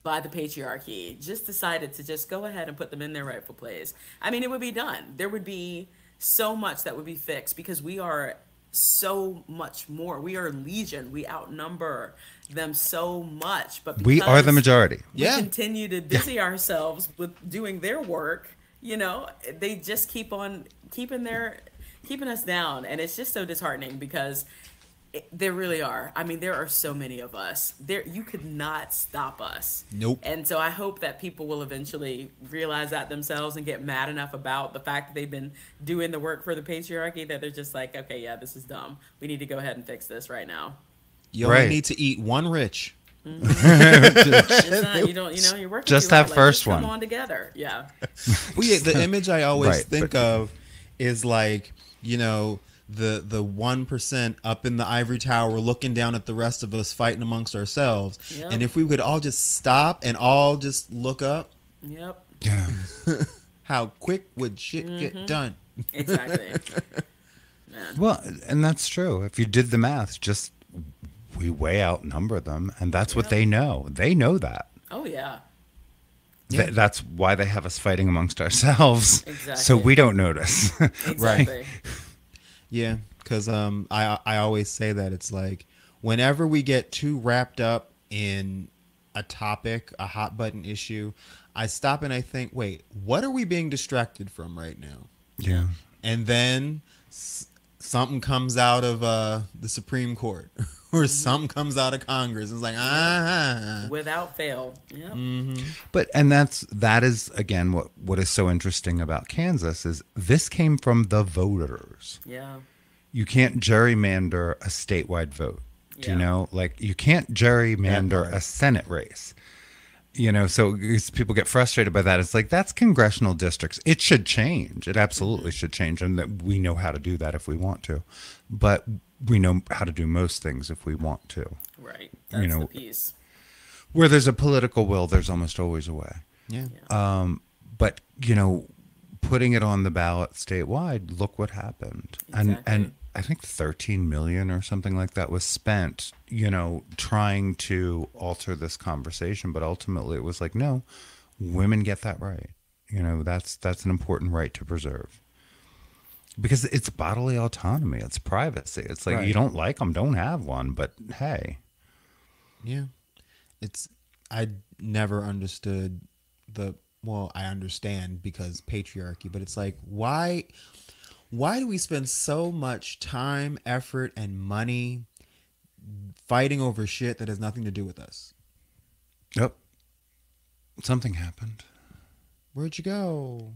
D: by the patriarchy just decided to just go ahead and put them in their rightful place, I mean, it would be done. There would be so much that would be fixed because we are so much more. We are legion. We outnumber them so much. But
B: We are the
D: because
B: majority.
D: we
C: Yeah.
D: continue to busy ourselves with doing their work, you know, they just keep on keeping us down. And it's just so disheartening because there really are. I mean, there are so many of us. You could not stop us.
C: Nope.
D: And so I hope that people will eventually realize that themselves and get mad enough about the fact that they've been doing the work for the patriarchy that they're just like, okay, yeah, this is dumb. We need to go ahead and fix this right now.
C: You only
B: Right.
C: need to eat one rich.
D: It's not, you don't, you're working
B: Just
D: too hard,
B: that first
D: just come
B: one.
D: on together. Yeah.
C: Well, yeah, the image I always
B: Right,
C: think of is like, the 1% up in the ivory tower looking down at the rest of us fighting amongst ourselves.
D: Yep.
C: And if we could all just stop and all just look up,
D: Yep.
B: Yeah.
C: how quick would shit get done?
D: Exactly. Man.
B: Well, and that's true. If you did the math, just we way outnumber them, and that's what they know. They know that.
D: Oh, yeah.
B: That's why they have us fighting amongst ourselves,
D: Exactly.
B: so we don't notice.
D: Exactly.
C: Yeah, because I always say that it's like whenever we get too wrapped up in a topic, a hot button issue, I stop and I think, wait, what are we being distracted from right now?
B: Yeah.
C: And then something comes out of the Supreme Court or something comes out of Congress. It's like,
D: Without fail. Yep.
B: But that is again what is so interesting about Kansas is this came from the voters.
D: Yeah.
B: You can't gerrymander a statewide vote. Do you
D: Yeah.
B: know? Like you can't gerrymander
C: part.
B: a Senate race. So people get frustrated by that. It's like that's congressional districts. It should change. It absolutely should change, and that we know how to do that if we want to. But we know how to do most things if we want to.
D: Right. That's
B: know,
D: the piece.
B: Where there's a political will, there's almost always a way.
C: yeah.
B: But putting it on the ballot statewide, look what happened.
D: Exactly.
B: And I think 13 million or something like that was spent, trying to alter this conversation. But ultimately it was like, no, women get that right. That's an important right to preserve. Because it's bodily autonomy. It's privacy. It's like,
C: Right.
B: you don't like them, don't have one. But hey.
C: Yeah. I never understood I understand because patriarchy, but it's like, why do we spend so much time, effort, and money fighting over shit that has nothing to do with us?
B: Yep. Something happened.
C: Where'd you go?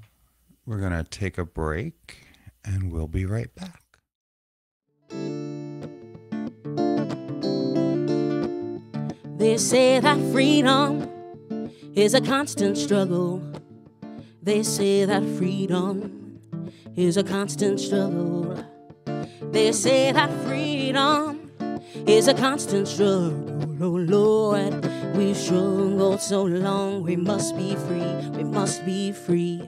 B: We're going to take a break and we'll be right back.
A: They say that freedom is a constant struggle. They say that freedom is a constant struggle. They say that freedom is a constant struggle. Oh Lord, we've struggled so long. We must be free. We must be free.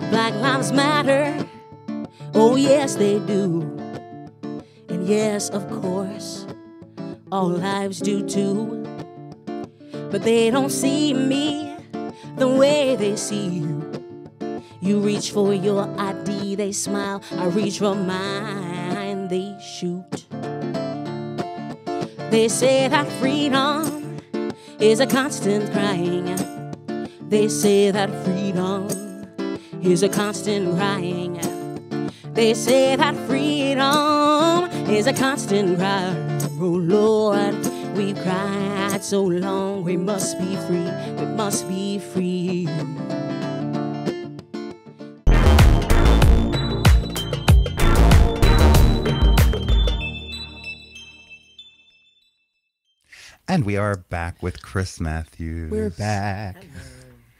A: Black lives matter. Oh yes, they do. And yes, of course, all lives do too. But they don't see me the way they see you. You reach for your ID, they smile. I reach for mine, they shoot. They say that freedom is a constant crying. They say that freedom is a constant crying. They say that freedom is a constant cry. Oh Lord, we've cried so long. We must be free. We must be free.
B: And we are back with Chris Matthews.
C: We're back.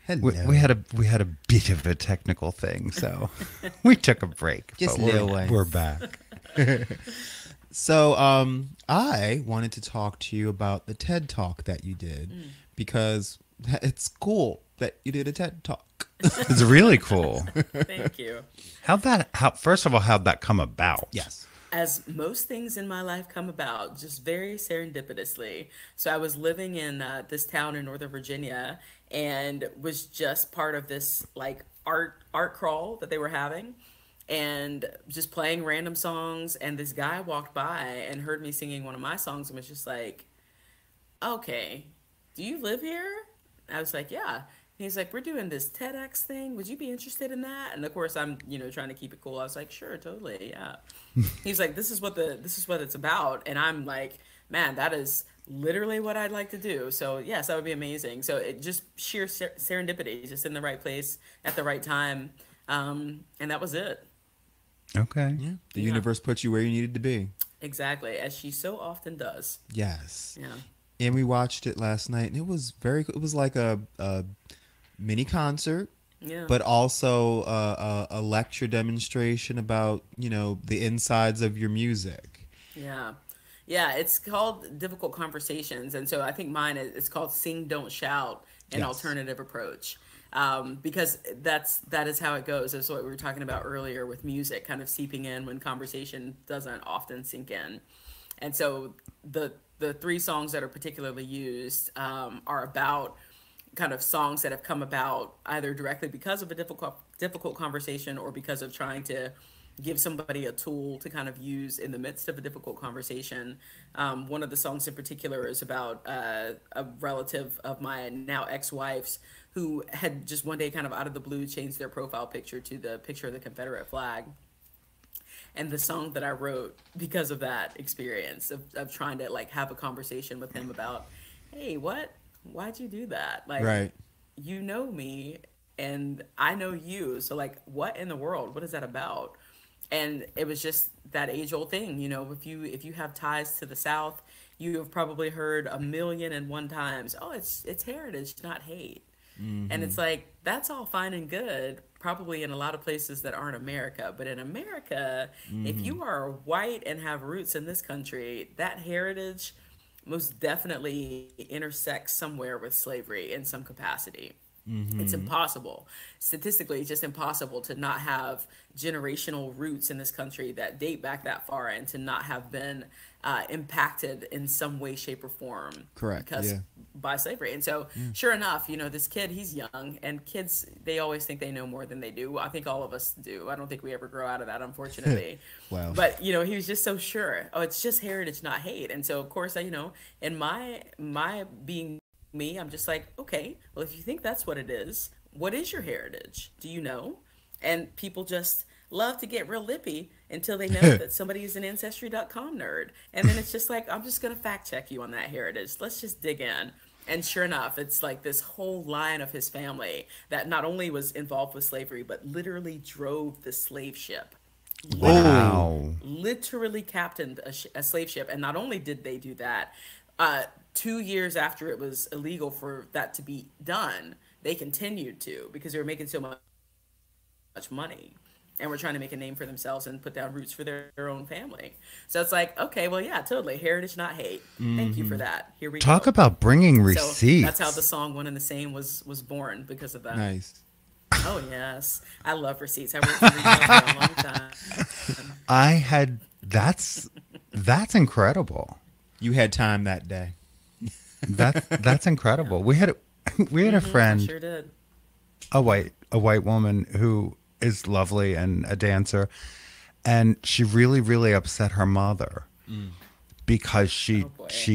B: We had a bit of a technical thing, so we took a break.
C: Just
B: but
C: little way.
B: We're back.
C: So, I wanted to talk to you about the TED Talk that you did because it's cool that you did a TED Talk.
B: It's really cool.
D: Thank you.
B: First of all, how'd that come about?
C: Yes.
D: As most things in my life come about, just very serendipitously. So I was living in this town in Northern Virginia and was just part of this like art crawl that they were having, and just playing random songs. And this guy walked by and heard me singing one of my songs and was just like, "Okay, do you live here?" I was like, "Yeah." He's like, "We're doing this TEDx thing. Would you be interested in that?" And of course, I'm trying to keep it cool. I was like, "Sure, totally, yeah." He's like, "This is what it's about," and I'm like, "Man, that is literally what I'd like to do." So yes, that would be amazing. So it just sheer serendipity, just in the right place at the right time, and that was it.
B: Okay.
C: Yeah. The universe put you where you needed to be.
D: Exactly, as she so often does.
C: Yes.
D: Yeah.
C: And we watched it last night, and it was like a mini concert.
D: Yeah.
C: But also a lecture demonstration about, the insides of your music.
D: Yeah. Yeah, it's called Difficult Conversations. And so I think mine it's called Sing, Don't Shout, an
C: Yes.
D: alternative approach. Because that is how it goes. That's what we were talking about earlier with music kind of seeping in when conversation doesn't often sink in. And so the three songs that are particularly used are about kind of songs that have come about either directly because of a difficult conversation or because of trying to give somebody a tool to kind of use in the midst of a difficult conversation. One of the songs in particular is about a relative of my now ex-wife's who had just one day kind of out of the blue changed their profile picture to the picture of the Confederate flag. And the song that I wrote because of that experience of trying to like have a conversation with him about, hey, why'd you do that? Like,
C: Right.
D: you know me and I know you. So like, what in the world? What is that about? And it was just that age old thing, if you have ties to the South, you have probably heard 1,000,001 times, oh, it's heritage, not hate. And it's like, that's all fine and good, probably in a lot of places that aren't America. But in America, if you are white and have roots in this country, that heritage most definitely intersects somewhere with slavery in some capacity. It's impossible. Statistically, it's just impossible to not have generational roots in this country that date back that far and to not have been impacted in some way, shape, or form.
C: Correct.
D: Because by slavery. And so, sure enough, this kid, he's young, and kids, they always think they know more than they do. I think all of us do. I don't think we ever grow out of that, unfortunately.
C: Wow.
D: But, he was just so sure. Oh, it's just heritage, not hate. And so, of course, in my being me, I'm just like, okay, well, if you think that's what it is, what is your heritage? Do you know? And people just love to get real lippy until they know that somebody is an Ancestry.com nerd. And then it's just like, I'm just going to fact check you on that heritage. Let's just dig in. And sure enough, it's like this whole line of his family that not only was involved with slavery, but literally drove the slave ship.
B: Wow.
D: Literally captained a slave ship. And not only did they do that, 2 years after it was illegal for that to be done, they continued to, because they were making so much money and were trying to make a name for themselves and put down roots for their own family. So it's like, okay, well, yeah, totally. Heritage, not hate. Thank you for that. Here we go.
B: Talk about bringing receipts.
D: So that's how the song One and the Same was born, because of that.
C: Nice.
D: Oh, yes. I love receipts. I worked for retail for a long time.
B: That's incredible.
C: You had time that day.
B: That's incredible. We had a friend,
D: I sure did.
B: a white woman who is lovely and a dancer, and she really upset her mother because she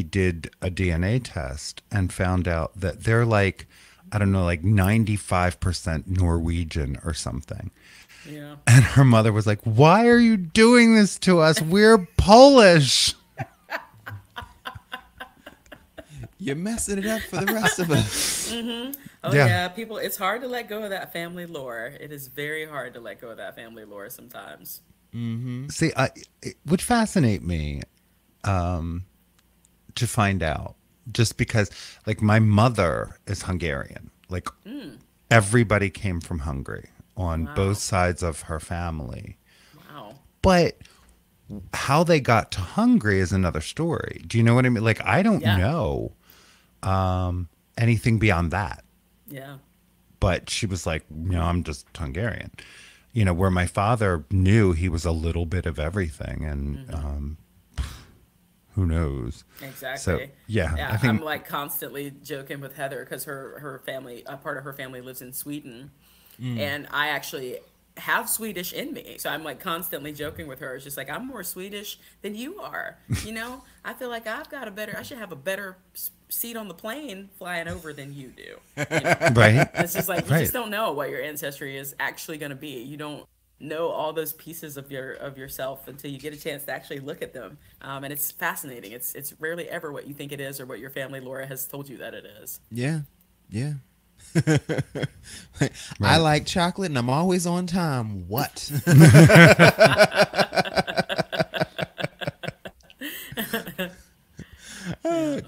B: did a DNA test and found out that they're like, I don't know, like 95% Norwegian or something.
D: Yeah.
B: And her mother was like, "Why are you doing this to us? We're Polish."
C: You're messing it up for the rest of us.
D: Oh yeah, people, it's hard to let go of that family lore. It is very hard to let go of that family lore sometimes.
B: See, it would fascinate me to find out, just because, like, my mother is Hungarian, like everybody came from Hungary on
D: Wow.
B: both sides of her family.
D: Wow.
B: But how they got to Hungary is another story. Do you know what I mean? Like, I don't
D: Yeah.
B: know anything beyond that.
D: Yeah.
B: But she was like, no, I'm just Hungarian. You know, where my father knew he was a little bit of everything. And who knows?
D: Exactly.
B: So, yeah,
D: Yeah.
B: I think
D: I'm like constantly joking with Heather because her family, a part of her family lives in Sweden, and I actually have Swedish in me. So I'm like constantly joking with her. It's just like, I'm more Swedish than you are. You know, I feel like I should have a better seat on the plane flying over than you do. You know?
B: right.
D: It's just like, you
B: Right.
D: just don't know what your ancestry is actually going to be. You don't know all those pieces of yourself until you get a chance to actually look at them. And it's fascinating. It's rarely ever what you think it is or what your family Laura has told you that it is.
C: Yeah. Yeah. I like chocolate and I'm always on time. What?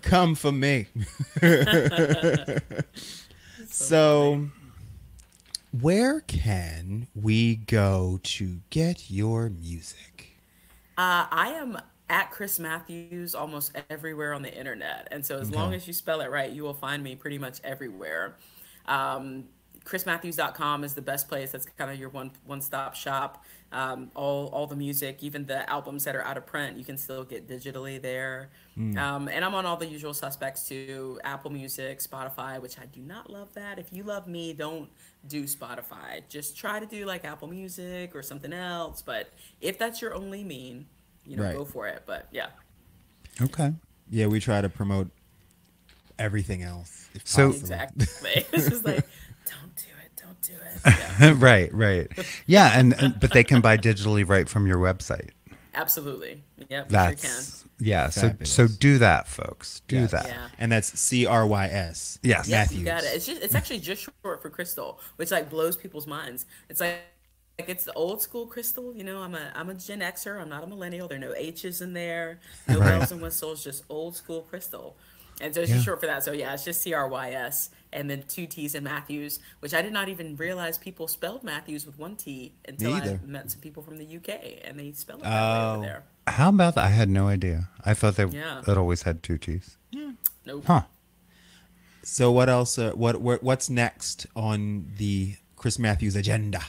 C: Come for me. So, where can we go to get your music?
D: I am at Chris Matthews almost everywhere on the internet. And so as long as you spell it right, you will find me pretty much everywhere. ChrisMatthews.com is the best place. That's kind of your one-stop shop. All the music, even the albums that are out of print, you can still get digitally there. And I'm on all the usual suspects too: Apple Music, Spotify, which I do not love that. If you love me, don't do Spotify. Just try to do like Apple Music or something else. But if that's your only mean,
C: Right.
D: go for it. But yeah.
B: Okay.
C: Yeah, we try to promote everything else. If
B: So-
C: possible.
D: Exactly. It's just like, don't do it. Don't do it. Yeah,
B: right. Yeah. And but they can buy digitally right from your website.
D: absolutely. Yep.
B: That's, yeah.
C: Fabulous.
B: So do that, folks. Do
C: Yes.
B: that.
D: Yeah.
C: And that's CRYS.
B: Yes.
D: Yes,
C: Matthews.
D: you got it. It's actually just short for Crystal, which like blows people's minds. It's like it's the old school Crystal. I'm a Gen Xer. I'm not a millennial. There are no H's in there, no
B: Right.
D: bells and whistles, just old school Crystal. And so it's just short for that. So yeah, it's just CRYS and then 2 T's in Matthews, which I did not even realize people spelled Matthews with 1 T until I
C: either.
D: met some people from the UK and they spell it that way over there.
B: How about that? I had no idea. I thought
D: Yeah.
B: it always had 2 T's.
D: Nope.
B: Huh.
C: So what else? What's next on the Chris Matthews agenda?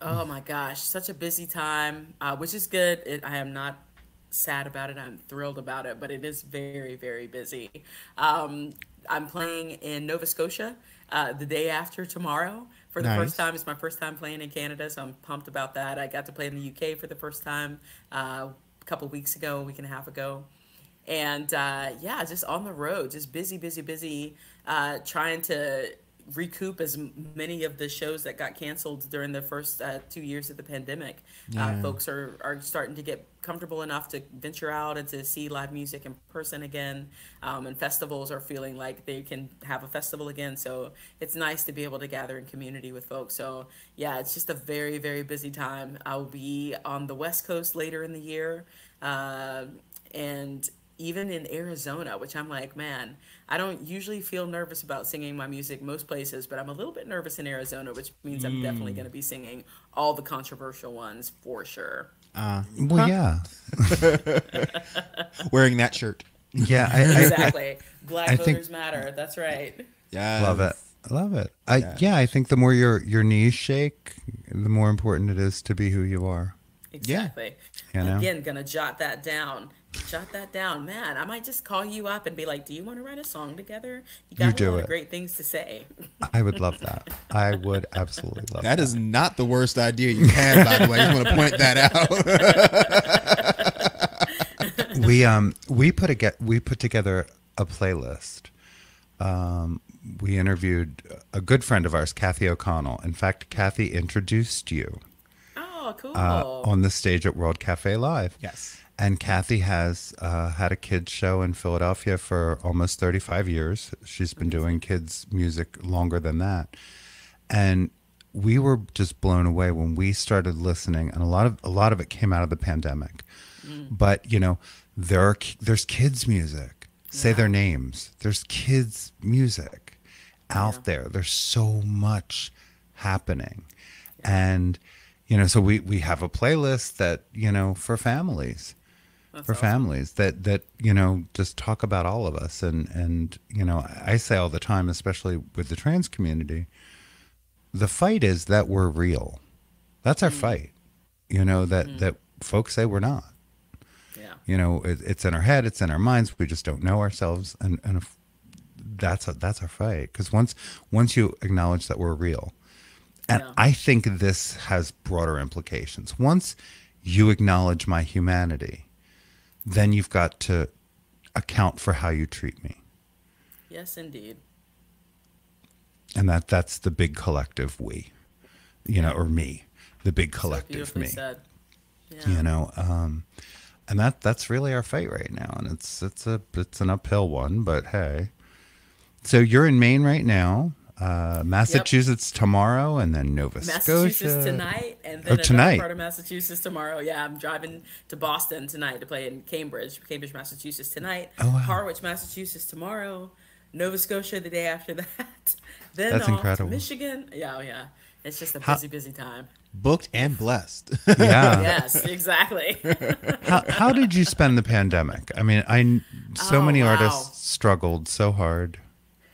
D: Oh my gosh, such a busy time, which is good. I am not sad about it. I'm thrilled about it, but it is very, very busy. I'm playing in Nova Scotia the day after tomorrow for the
C: Nice.
D: first time. It's my first time playing in Canada, so I'm pumped about that. I got to play in the UK for the first time a couple weeks ago, a week and a half ago. And yeah, just on the road, just busy, trying to recoup as many of the shows that got canceled during the first 2 years of the pandemic.
C: Yeah.
D: Folks are starting to get comfortable enough to venture out and to see live music in person again. And festivals are feeling like they can have a festival again. So it's nice to be able to gather in community with folks. So yeah, it's just a very, very busy time. I'll be on the West Coast later in the year. And even in Arizona, which I'm like, man, I don't usually feel nervous about singing my music most places, but I'm a little bit nervous in Arizona, which means I'm definitely going to be singing all the controversial ones for sure.
B: Well, yeah.
C: Wearing that shirt.
B: Yeah. I
D: Exactly. Black
B: I think-
D: voters matter. That's right.
C: Yeah.
B: love it. Love it. I think the more your knees shake, the more important it is to be who you are.
D: Exactly.
B: You know?
D: Again, gonna jot that down. Jot that down, man. I might just call you up and be like, "Do you want to write a song together? You got
B: do
D: a lot
B: it.
D: of great things to say."
B: I would love that. I would absolutely love
C: That is not the worst idea you had, by the way. I just want to point that out.
B: We put together a playlist. We interviewed a good friend of ours, Kathy O'Connell. In fact, Kathy introduced you
D: Oh, cool.
B: on the stage at World Cafe Live.
C: Yes.
B: And Kathy has had a kids show in Philadelphia for almost 35 years. She's been doing kids music longer than that. And we were just blown away when we started listening, and a lot of it came out of the pandemic. But there's kids music. Say their names. There's kids music, out there. There's so much happening. And, so we have a playlist that, for families.
D: That's
B: For
D: awesome.
B: families that just talk about all of us. And I say all the time, especially with the trans community, the fight is that we're real. That's our fight. That folks say we're not.
D: Yeah.
B: It's in our head, it's in our minds. We just don't know ourselves, and if that's our fight. Because once you acknowledge that we're real, and I think this has broader implications. Once you acknowledge my humanity, then you've got to account for how you treat me.
D: Yes, indeed.
B: And that's the big collective we, or me, the big collective
D: So
B: me.
D: said. Yeah.
B: And that's really our fight right now, and it's an uphill one, but hey. So you're in Maine right now, Massachusetts tomorrow, and then Nova
D: Massachusetts
B: Scotia
D: tonight, and then another part of Massachusetts tomorrow. Yeah, I'm driving to Boston tonight to play in Cambridge, Massachusetts tonight.
B: Oh, wow.
D: Harwich, Massachusetts tomorrow. Nova Scotia the day after that. Then
B: That's
D: off
B: incredible.
D: to Michigan. Yeah, yeah. It's just a busy time.
C: Booked and blessed.
B: Yeah.
D: Yes, exactly.
B: How did you spend the pandemic? I mean, so many
D: wow.
B: artists struggled so hard.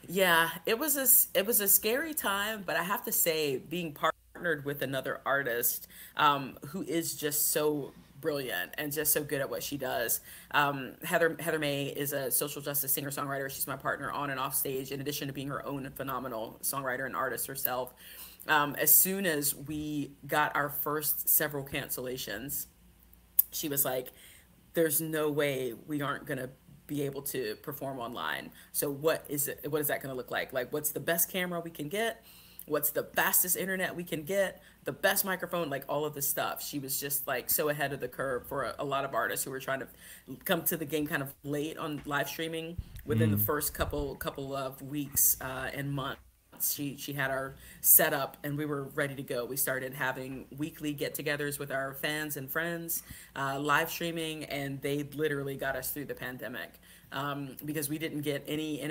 D: Yeah, it was a scary time, but I have to say, being partnered with another artist who is just so brilliant and just so good at what she does. Heather May is a social justice singer-songwriter. She's my partner on and off stage, in addition to being her own phenomenal songwriter and artist herself. As soon as we got our first several cancellations, she was like, there's no way we aren't going to be able to perform online. So what is that going to look like? Like, what's the best camera we can get? What's the fastest internet we can get? The best microphone, like all of this stuff. She was just like so ahead of the curve for a lot of artists who were trying to come to the game kind of late on live streaming. Within the first couple of weeks and months, she had our setup and we were ready to go. We started having weekly get-togethers with our fans and friends, live streaming, and they literally got us through the pandemic because we didn't get any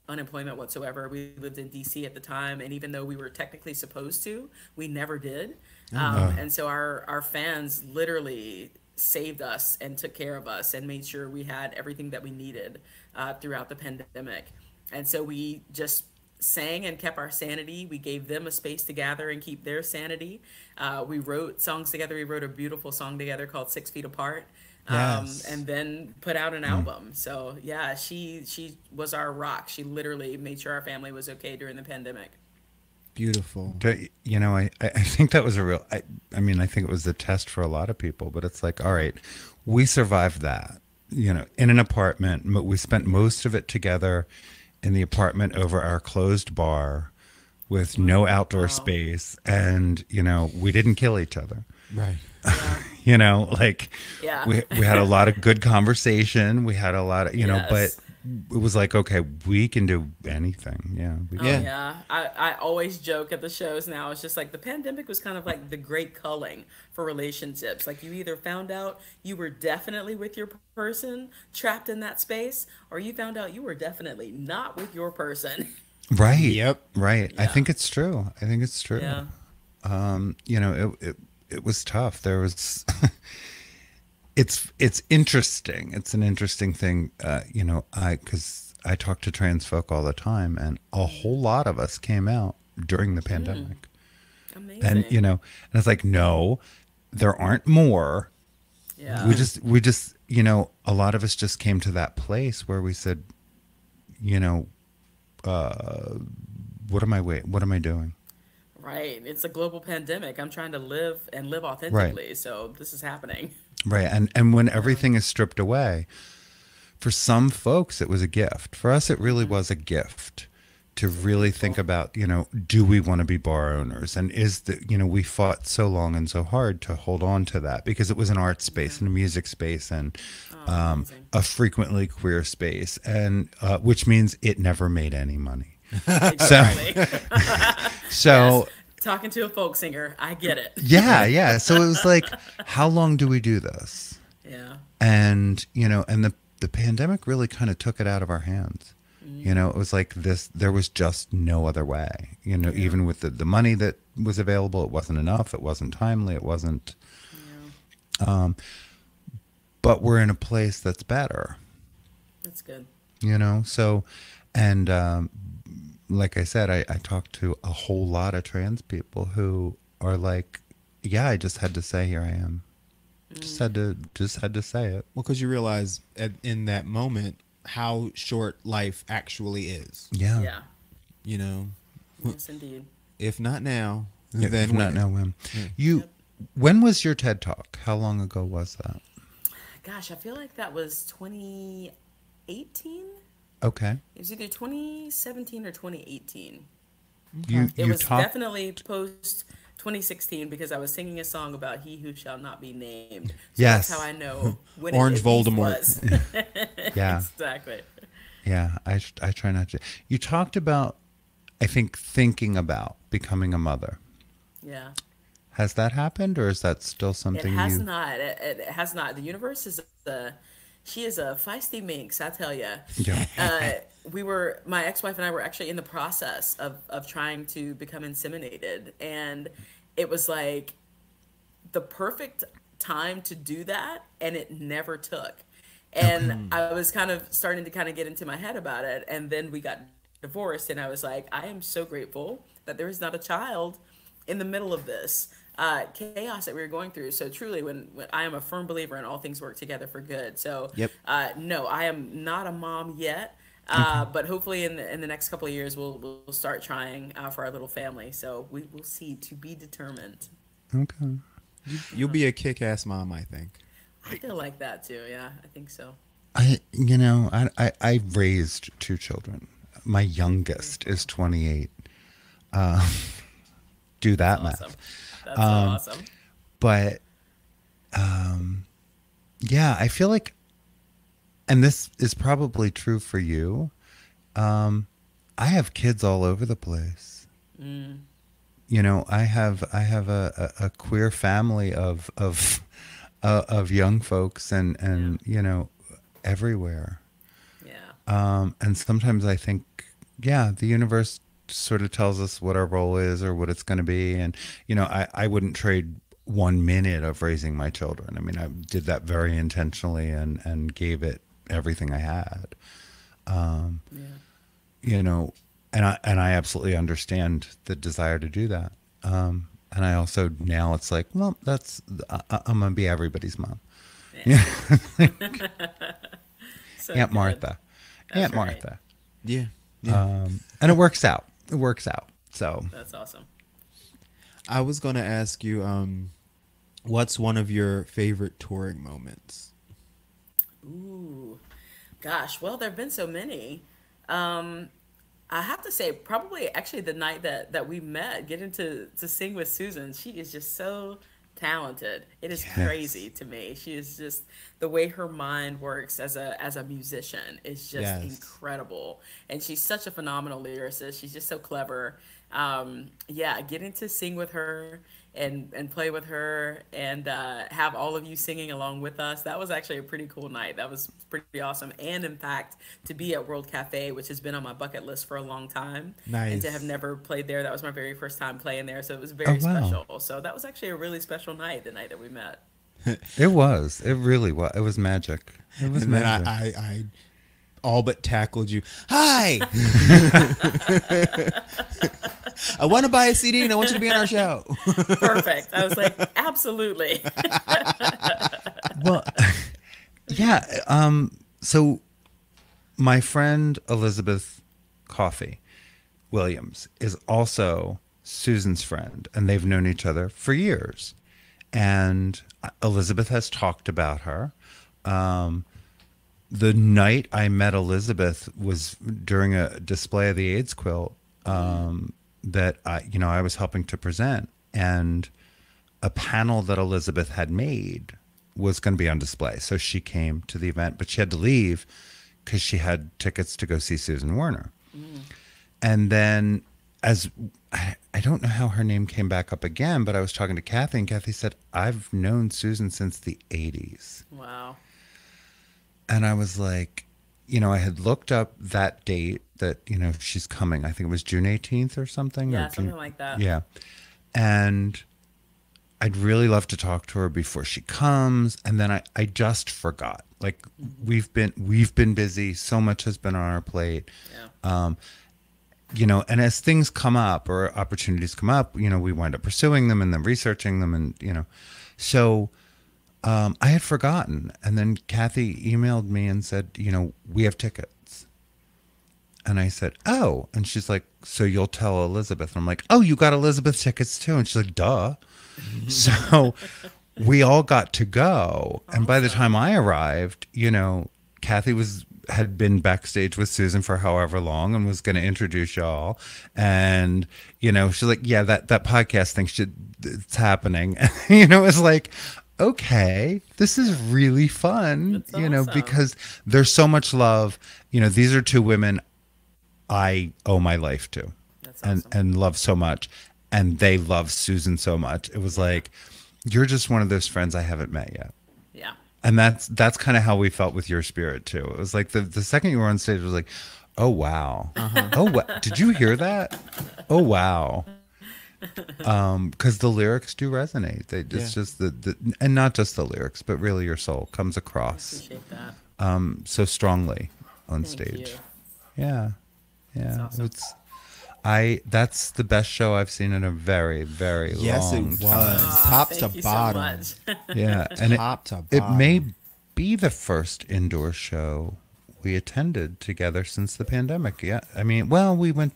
D: unemployment whatsoever. We lived in DC at the time, and even though we were technically supposed to, we never did. And so our fans literally saved us and took care of us and made sure we had everything that we needed throughout the pandemic. And so we just sang and kept our sanity. We gave them a space to gather and keep their sanity. We wrote songs together. We wrote a beautiful song together called 6 Feet Apart.
C: Yes.
D: And then put out an album. So yeah, she was our rock. She literally made sure our family was okay during the pandemic.
C: Beautiful.
B: I think that was I think it was a test for a lot of people, but it's like, all right, we survived that, in an apartment. We spent most of it together in the apartment over our closed bar with no outdoor space. And, we didn't kill each other.
C: Right.
D: Yeah.
B: we had a lot of good conversation. We had a lot of,
D: Yes.
B: but it was like, okay, we can do anything. Yeah.
D: Yeah. I always joke at the shows now. It's just like the pandemic was kind of like the great culling for relationships. Like you either found out you were definitely with your person trapped in that space, or you found out you were definitely not with your person.
B: Right.
C: Yep.
B: Right.
D: Yeah.
B: I think it's true.
D: Yeah.
B: It was tough. There was, it's interesting. It's an interesting thing. Cause I talk to trans folk all the time, and a whole lot of us came out during the pandemic.
D: Amazing.
B: And, and it's like, no, there aren't more.
D: Yeah.
B: We just, a lot of us just came to that place where we said, what am I doing?
D: Right. It's a global pandemic. I'm trying to live authentically. Right. So this is happening.
B: Right. And when everything is stripped away, for some folks, it was a gift. For us, it really was a gift to really think about, do we want to be bar owners? And we fought so long and so hard to hold on to that because it was an art space and a music space and a frequently queer space, and which means it never made any money.
D: Exactly.
B: So
D: yes. Talking to a folk singer, I get it.
B: Yeah. So it was like, how long do we do this?
D: Yeah.
B: And and the pandemic really kind of took it out of our hands. You know, it was like this, there was just no other way. You know, even with the money that was available, it wasn't enough. It wasn't timely. It wasn't. But we're in a place that's better.
D: That's good.
B: You know, so, and like I said, I talked to a whole lot of trans people who are like, yeah, I just had to say, here I am. Just had to say it.
C: Well, because you realize in that moment how short life actually is.
B: Yeah.
D: Yeah.
C: You know.
D: Yes, indeed.
C: If not now,
B: Yeah,
C: then
B: if not
C: when?
B: now, when?
C: Yeah.
B: You, when was your TED Talk? How long ago was that?
D: Gosh, I feel like that was 2018.
B: Okay.
D: It was either 2017 or 2018.
B: You
D: It was
B: talked.
D: definitely post 2016 because I was singing a song about he who shall not be named. So
B: Yes.
D: that's how I know when
C: Orange
D: it at least
C: Voldemort.
D: was.
B: Yeah.
D: Exactly.
B: Yeah, I try not to. You talked about, I think, thinking about becoming a mother.
D: Yeah.
B: Has that happened, or is that still something
D: It has
B: you?
D: not. It has not. The universe is she is a feisty minx, I tell you.
B: Yeah.
D: My ex-wife and I were actually in the process of trying to become inseminated, and it was like the perfect time to do that, and it never took. And I was kind of starting to kind of get into my head about it, and then we got divorced, and I was like, I am so grateful that there is not a child in the middle of this chaos that we were going through. So truly, when I am a firm believer in all things work together for good. So
C: Yep.
D: no, I am not a mom yet. But hopefully in the next couple of years, we'll start trying for our little family. So we will see, to be determined.
B: Okay.
C: You'll be a kick-ass mom, I think.
D: I feel like that too. Yeah, I think so.
B: I raised two children. My youngest is 28. Do that
D: That's
B: math.
D: awesome. That's so awesome.
B: But yeah, I feel like, and this is probably true for you, I have kids all over the place. You know, I have a queer family of young folks and you know, everywhere.
D: Yeah.
B: And sometimes I think, yeah, the universe sort of tells us what our role is or what it's going to be. And, you know, I wouldn't trade 1 minute of raising my children. I mean, I did that very intentionally and gave it everything I had. You know, and I absolutely understand the desire to do that. And I also, now it's like, well, I'm going to be everybody's mom.
D: Yeah. So
B: Aunt
D: good.
B: Martha.
D: That's
B: Aunt
D: right.
B: Martha.
C: Yeah. Yeah.
B: And it works out. It works out. So
D: That's awesome.
C: I was going to ask you, what's one of your favorite touring moments?
D: Ooh, gosh. Well, there have been so many. I have to say, probably actually the night that we met, getting to sing with Susan. She is just so talented. It is crazy to me. She is just, the way her mind works as a musician is just incredible. And she's such a phenomenal lyricist. She's just so clever. Yeah, getting to sing with her and play with her and have all of you singing along with us. That was actually a pretty cool night. That was pretty awesome. And in fact, to be at World Cafe, which has been on my bucket list for a long time, and to have never played there, that was my very first time playing there. So it was very special. So that was actually a really special night, the night that we met.
B: it was. It really was. It was magic. It was
C: And
B: magic.
C: then I all but tackled you. Hi! I want to buy a CD and I want you to be on our show.
D: Perfect. I was like, absolutely.
B: Well, yeah. So my friend Elizabeth Coffey Williams is also Susan's friend, and they've known each other for years. And Elizabeth has talked about her. The night I met Elizabeth was during a display of the AIDS quilt that I was helping to present, and a panel that Elizabeth had made was going to be on display. So she came to the event, but she had to leave because she had tickets to go see Susan Werner. And then, as I don't know how her name came back up again, but I was talking to Kathy, and Kathy said, I've known Susan since the 80s.
D: Wow.
B: And I was like, I had looked up that date that, she's coming. I think it was June 18th or something.
D: Yeah,
B: or
D: something like that.
B: Yeah. And I'd really love to talk to her before she comes. And then I just forgot. Like we've been busy. So much has been on our plate.
D: Yeah.
B: And as things come up or opportunities come up, we wind up pursuing them and then researching them. And, so I had forgotten. And then Kathy emailed me and said, we have tickets. And I said, oh. And she's like, so you'll tell Elizabeth. And I'm like, oh, you got Elizabeth tickets too? And she's like, duh. So we all got to go. And by the time I arrived, Kathy had been backstage with Susan for however long and was going to introduce y'all. And, she's like, yeah, that podcast thing, it's happening. It's like, okay, this is really fun,
D: That's awesome.
B: because there's so much love. These are two women I owe my life to.
D: That's awesome.
B: and love so much. And they love Susan so much. It was like, you're just one of those friends I haven't met yet.
D: Yeah.
B: And that's kind of how we felt with your spirit too. It was like the second you were on stage, it was like, oh wow, oh did you hear that? Oh wow, because the lyrics do resonate. It's just the and not just the lyrics, but really your soul comes across
D: I appreciate that.
B: so strongly on
D: Thank
B: stage.
D: you.
B: Yeah,
D: That's awesome.
B: That's the best show I've seen in a very, very
C: Yes,
B: long
C: it
B: time.
C: was. Top
D: Thank
C: to
D: you
C: bottom.
D: so much.
B: Yeah, and
C: Top to
B: it
C: bottom.
B: may be the first indoor show we attended together since the pandemic. Yeah, I mean, well, we went.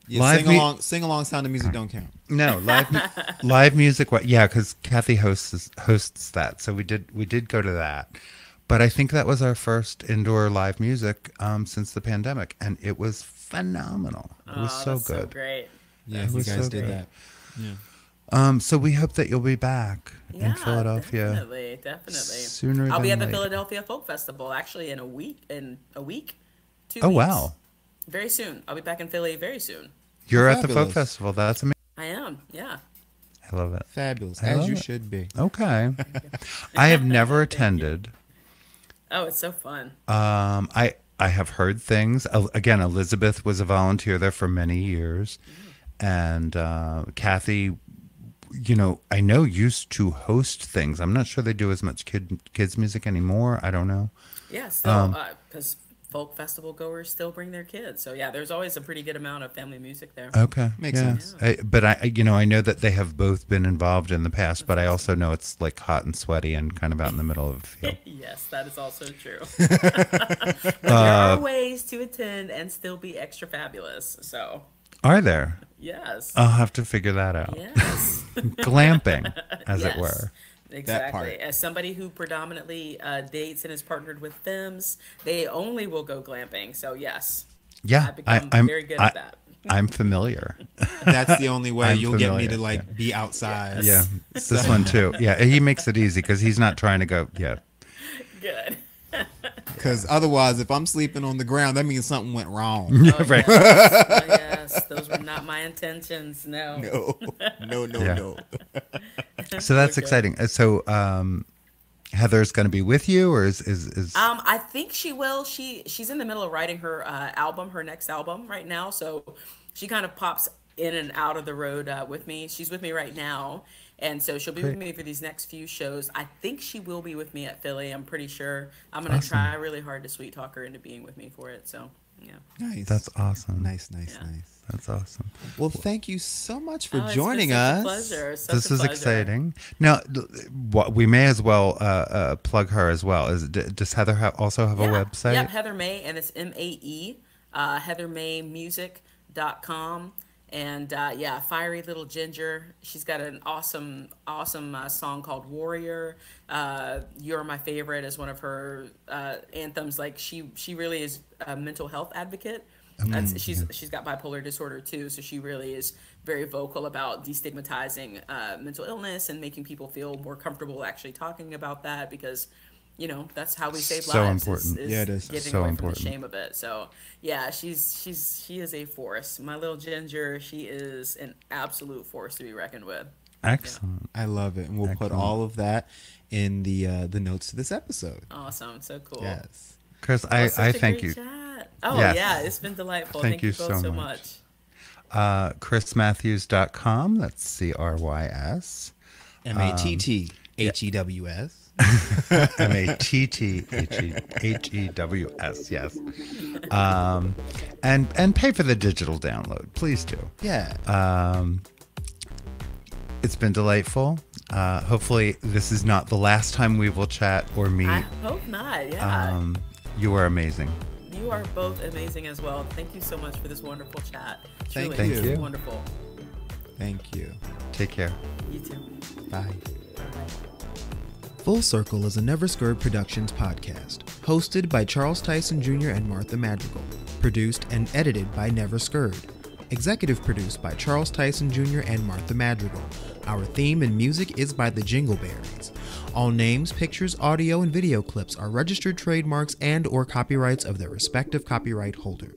C: Yeah,
B: Live
C: sing along. Sound of music don't count.
B: No, live music. Yeah, because Kathy hosts that, so we did go to that. But I think that was our first indoor live music since the pandemic, and it was phenomenal. It was so
D: that's
B: good.
D: So great.
C: Yeah,
B: It
C: you
B: was
C: guys
B: so
C: did
B: great.
C: that. Yeah.
B: So we hope that you'll be back
D: Yeah,
B: in Philadelphia
D: Definitely.
B: sooner
D: I'll
B: than
D: be at the
B: later.
D: Philadelphia Folk Festival actually in a week. 2
B: Oh
D: weeks.
B: wow,
D: Very soon. I'll be back in Philly very soon.
B: you're at the folk
C: Fabulous.
B: festival. That's amazing.
D: I am. Yeah.
B: I love it.
C: Fabulous,
B: I
C: as
B: love
C: you
B: it.
C: should be.
B: Okay, I have never attended.
D: Oh, it's so fun.
B: I have heard things. Again, Elizabeth was a volunteer there for many years, and Kathy, I know used to host things. I'm not sure they do as much kids music anymore. I don't know.
D: Yeah, still, because folk festival goers still bring their kids. So yeah, there's always a pretty good amount of family music there.
B: Okay,
C: Makes
B: yeah.
C: sense.
B: But I know that they have both been involved in the past. But I also know it's like hot and sweaty and kind of out in the middle of a field.
D: Yes, that is also true. But there are ways to attend and still be extra fabulous. So
B: Are there?
D: yes,
B: I'll have to figure that out.
D: yes,
B: Glamping, as it
D: Yes.
B: were.
D: Exactly.
C: part.
D: As somebody who predominantly dates and is partnered with femmes, they only will go glamping. So yes,
B: Yeah,
D: I've become
B: I'm
D: very good at that.
B: I'm familiar.
C: That's the only way
B: I'm
C: you'll get me
B: familiar,
C: to
B: yeah.
C: be outside.
B: Yeah, it's this one too. Yeah, he makes it easy because he's not trying to go. Yeah,
D: Good.
C: Because otherwise, if I'm sleeping on the ground, that means something went wrong.
D: Oh,
B: right.
D: yes. Oh, yes, those were not my intentions. No.
C: No,
B: Yeah.
C: no.
B: So that's
D: Okay.
B: exciting. So Heather's going to be with you, or is
D: I think she will. She's in the middle of writing her her next album right now. So she kind of pops in and out of the road with me. She's with me right now, and so she'll be with
B: Great.
D: me for these next few shows. I think she will be with me at Philly. I'm pretty sure. I'm gonna try really hard to sweet talk her into being with me for it. So yeah.
C: Nice.
B: that's awesome.
C: nice.
D: Yeah.
B: That's awesome.
C: Well, thank you so much for
D: Oh, it's been
C: joining
D: such a
C: us.
D: pleasure. Such
B: This
D: a
B: is
D: pleasure.
B: exciting. Now, we may as well plug her as well. Does Heather also have a website?
D: Yep, Heather May, and it's MAE, heathermaymusic.com. And yeah, Fiery Little Ginger. She's got an awesome song called Warrior. You're My Favorite is one of her anthems. Like she really is a mental health advocate. She's got bipolar disorder too, so she really is very vocal about destigmatizing mental illness and making people feel more comfortable actually talking about that, because that's how we save
B: So
D: lives.
B: important.
D: Is
C: Yeah, it is.
D: Getting
B: So
D: away
B: important.
D: from the shame of it. So yeah, she is a force. My little Ginger, she is an absolute force to be reckoned with.
B: Excellent.
C: I love it, and we'll put
B: Excellent.
C: all of that in the notes to this episode.
D: Awesome, so cool.
C: Yes.
B: Chris,
D: That was such
B: I
D: a
B: thank
D: great
B: you.
D: chat. Oh,
B: Yes.
D: yeah, it's been delightful.
B: Thank
D: Thank you
B: you
D: both
B: so
D: so
B: much.
D: much.
B: ChrisMatthews.com. That's CRYS.
C: MATTHEWS.
B: MATTHEWS. Yes. And pay for the digital download. Please do.
C: Yeah.
B: It's been delightful. Hopefully, this is not the last time we will chat or meet.
D: I hope not. Yeah.
B: You are amazing.
D: You are both amazing as well. Thank you so much for this wonderful chat.
C: Thank
D: Truly,
C: you.
D: this is wonderful.
C: Thank you.
B: Take care.
D: You too.
C: Bye. Full Circle is a Never Scared Productions podcast, hosted by Charles Tyson Jr. and Martha Madrigal, produced and edited by Never Scared, executive produced by Charles Tyson Jr. and Martha Madrigal. Our theme and music is by the Jingleberries. All names, pictures, audio, and video clips are registered trademarks and/or copyrights of their respective copyright holders.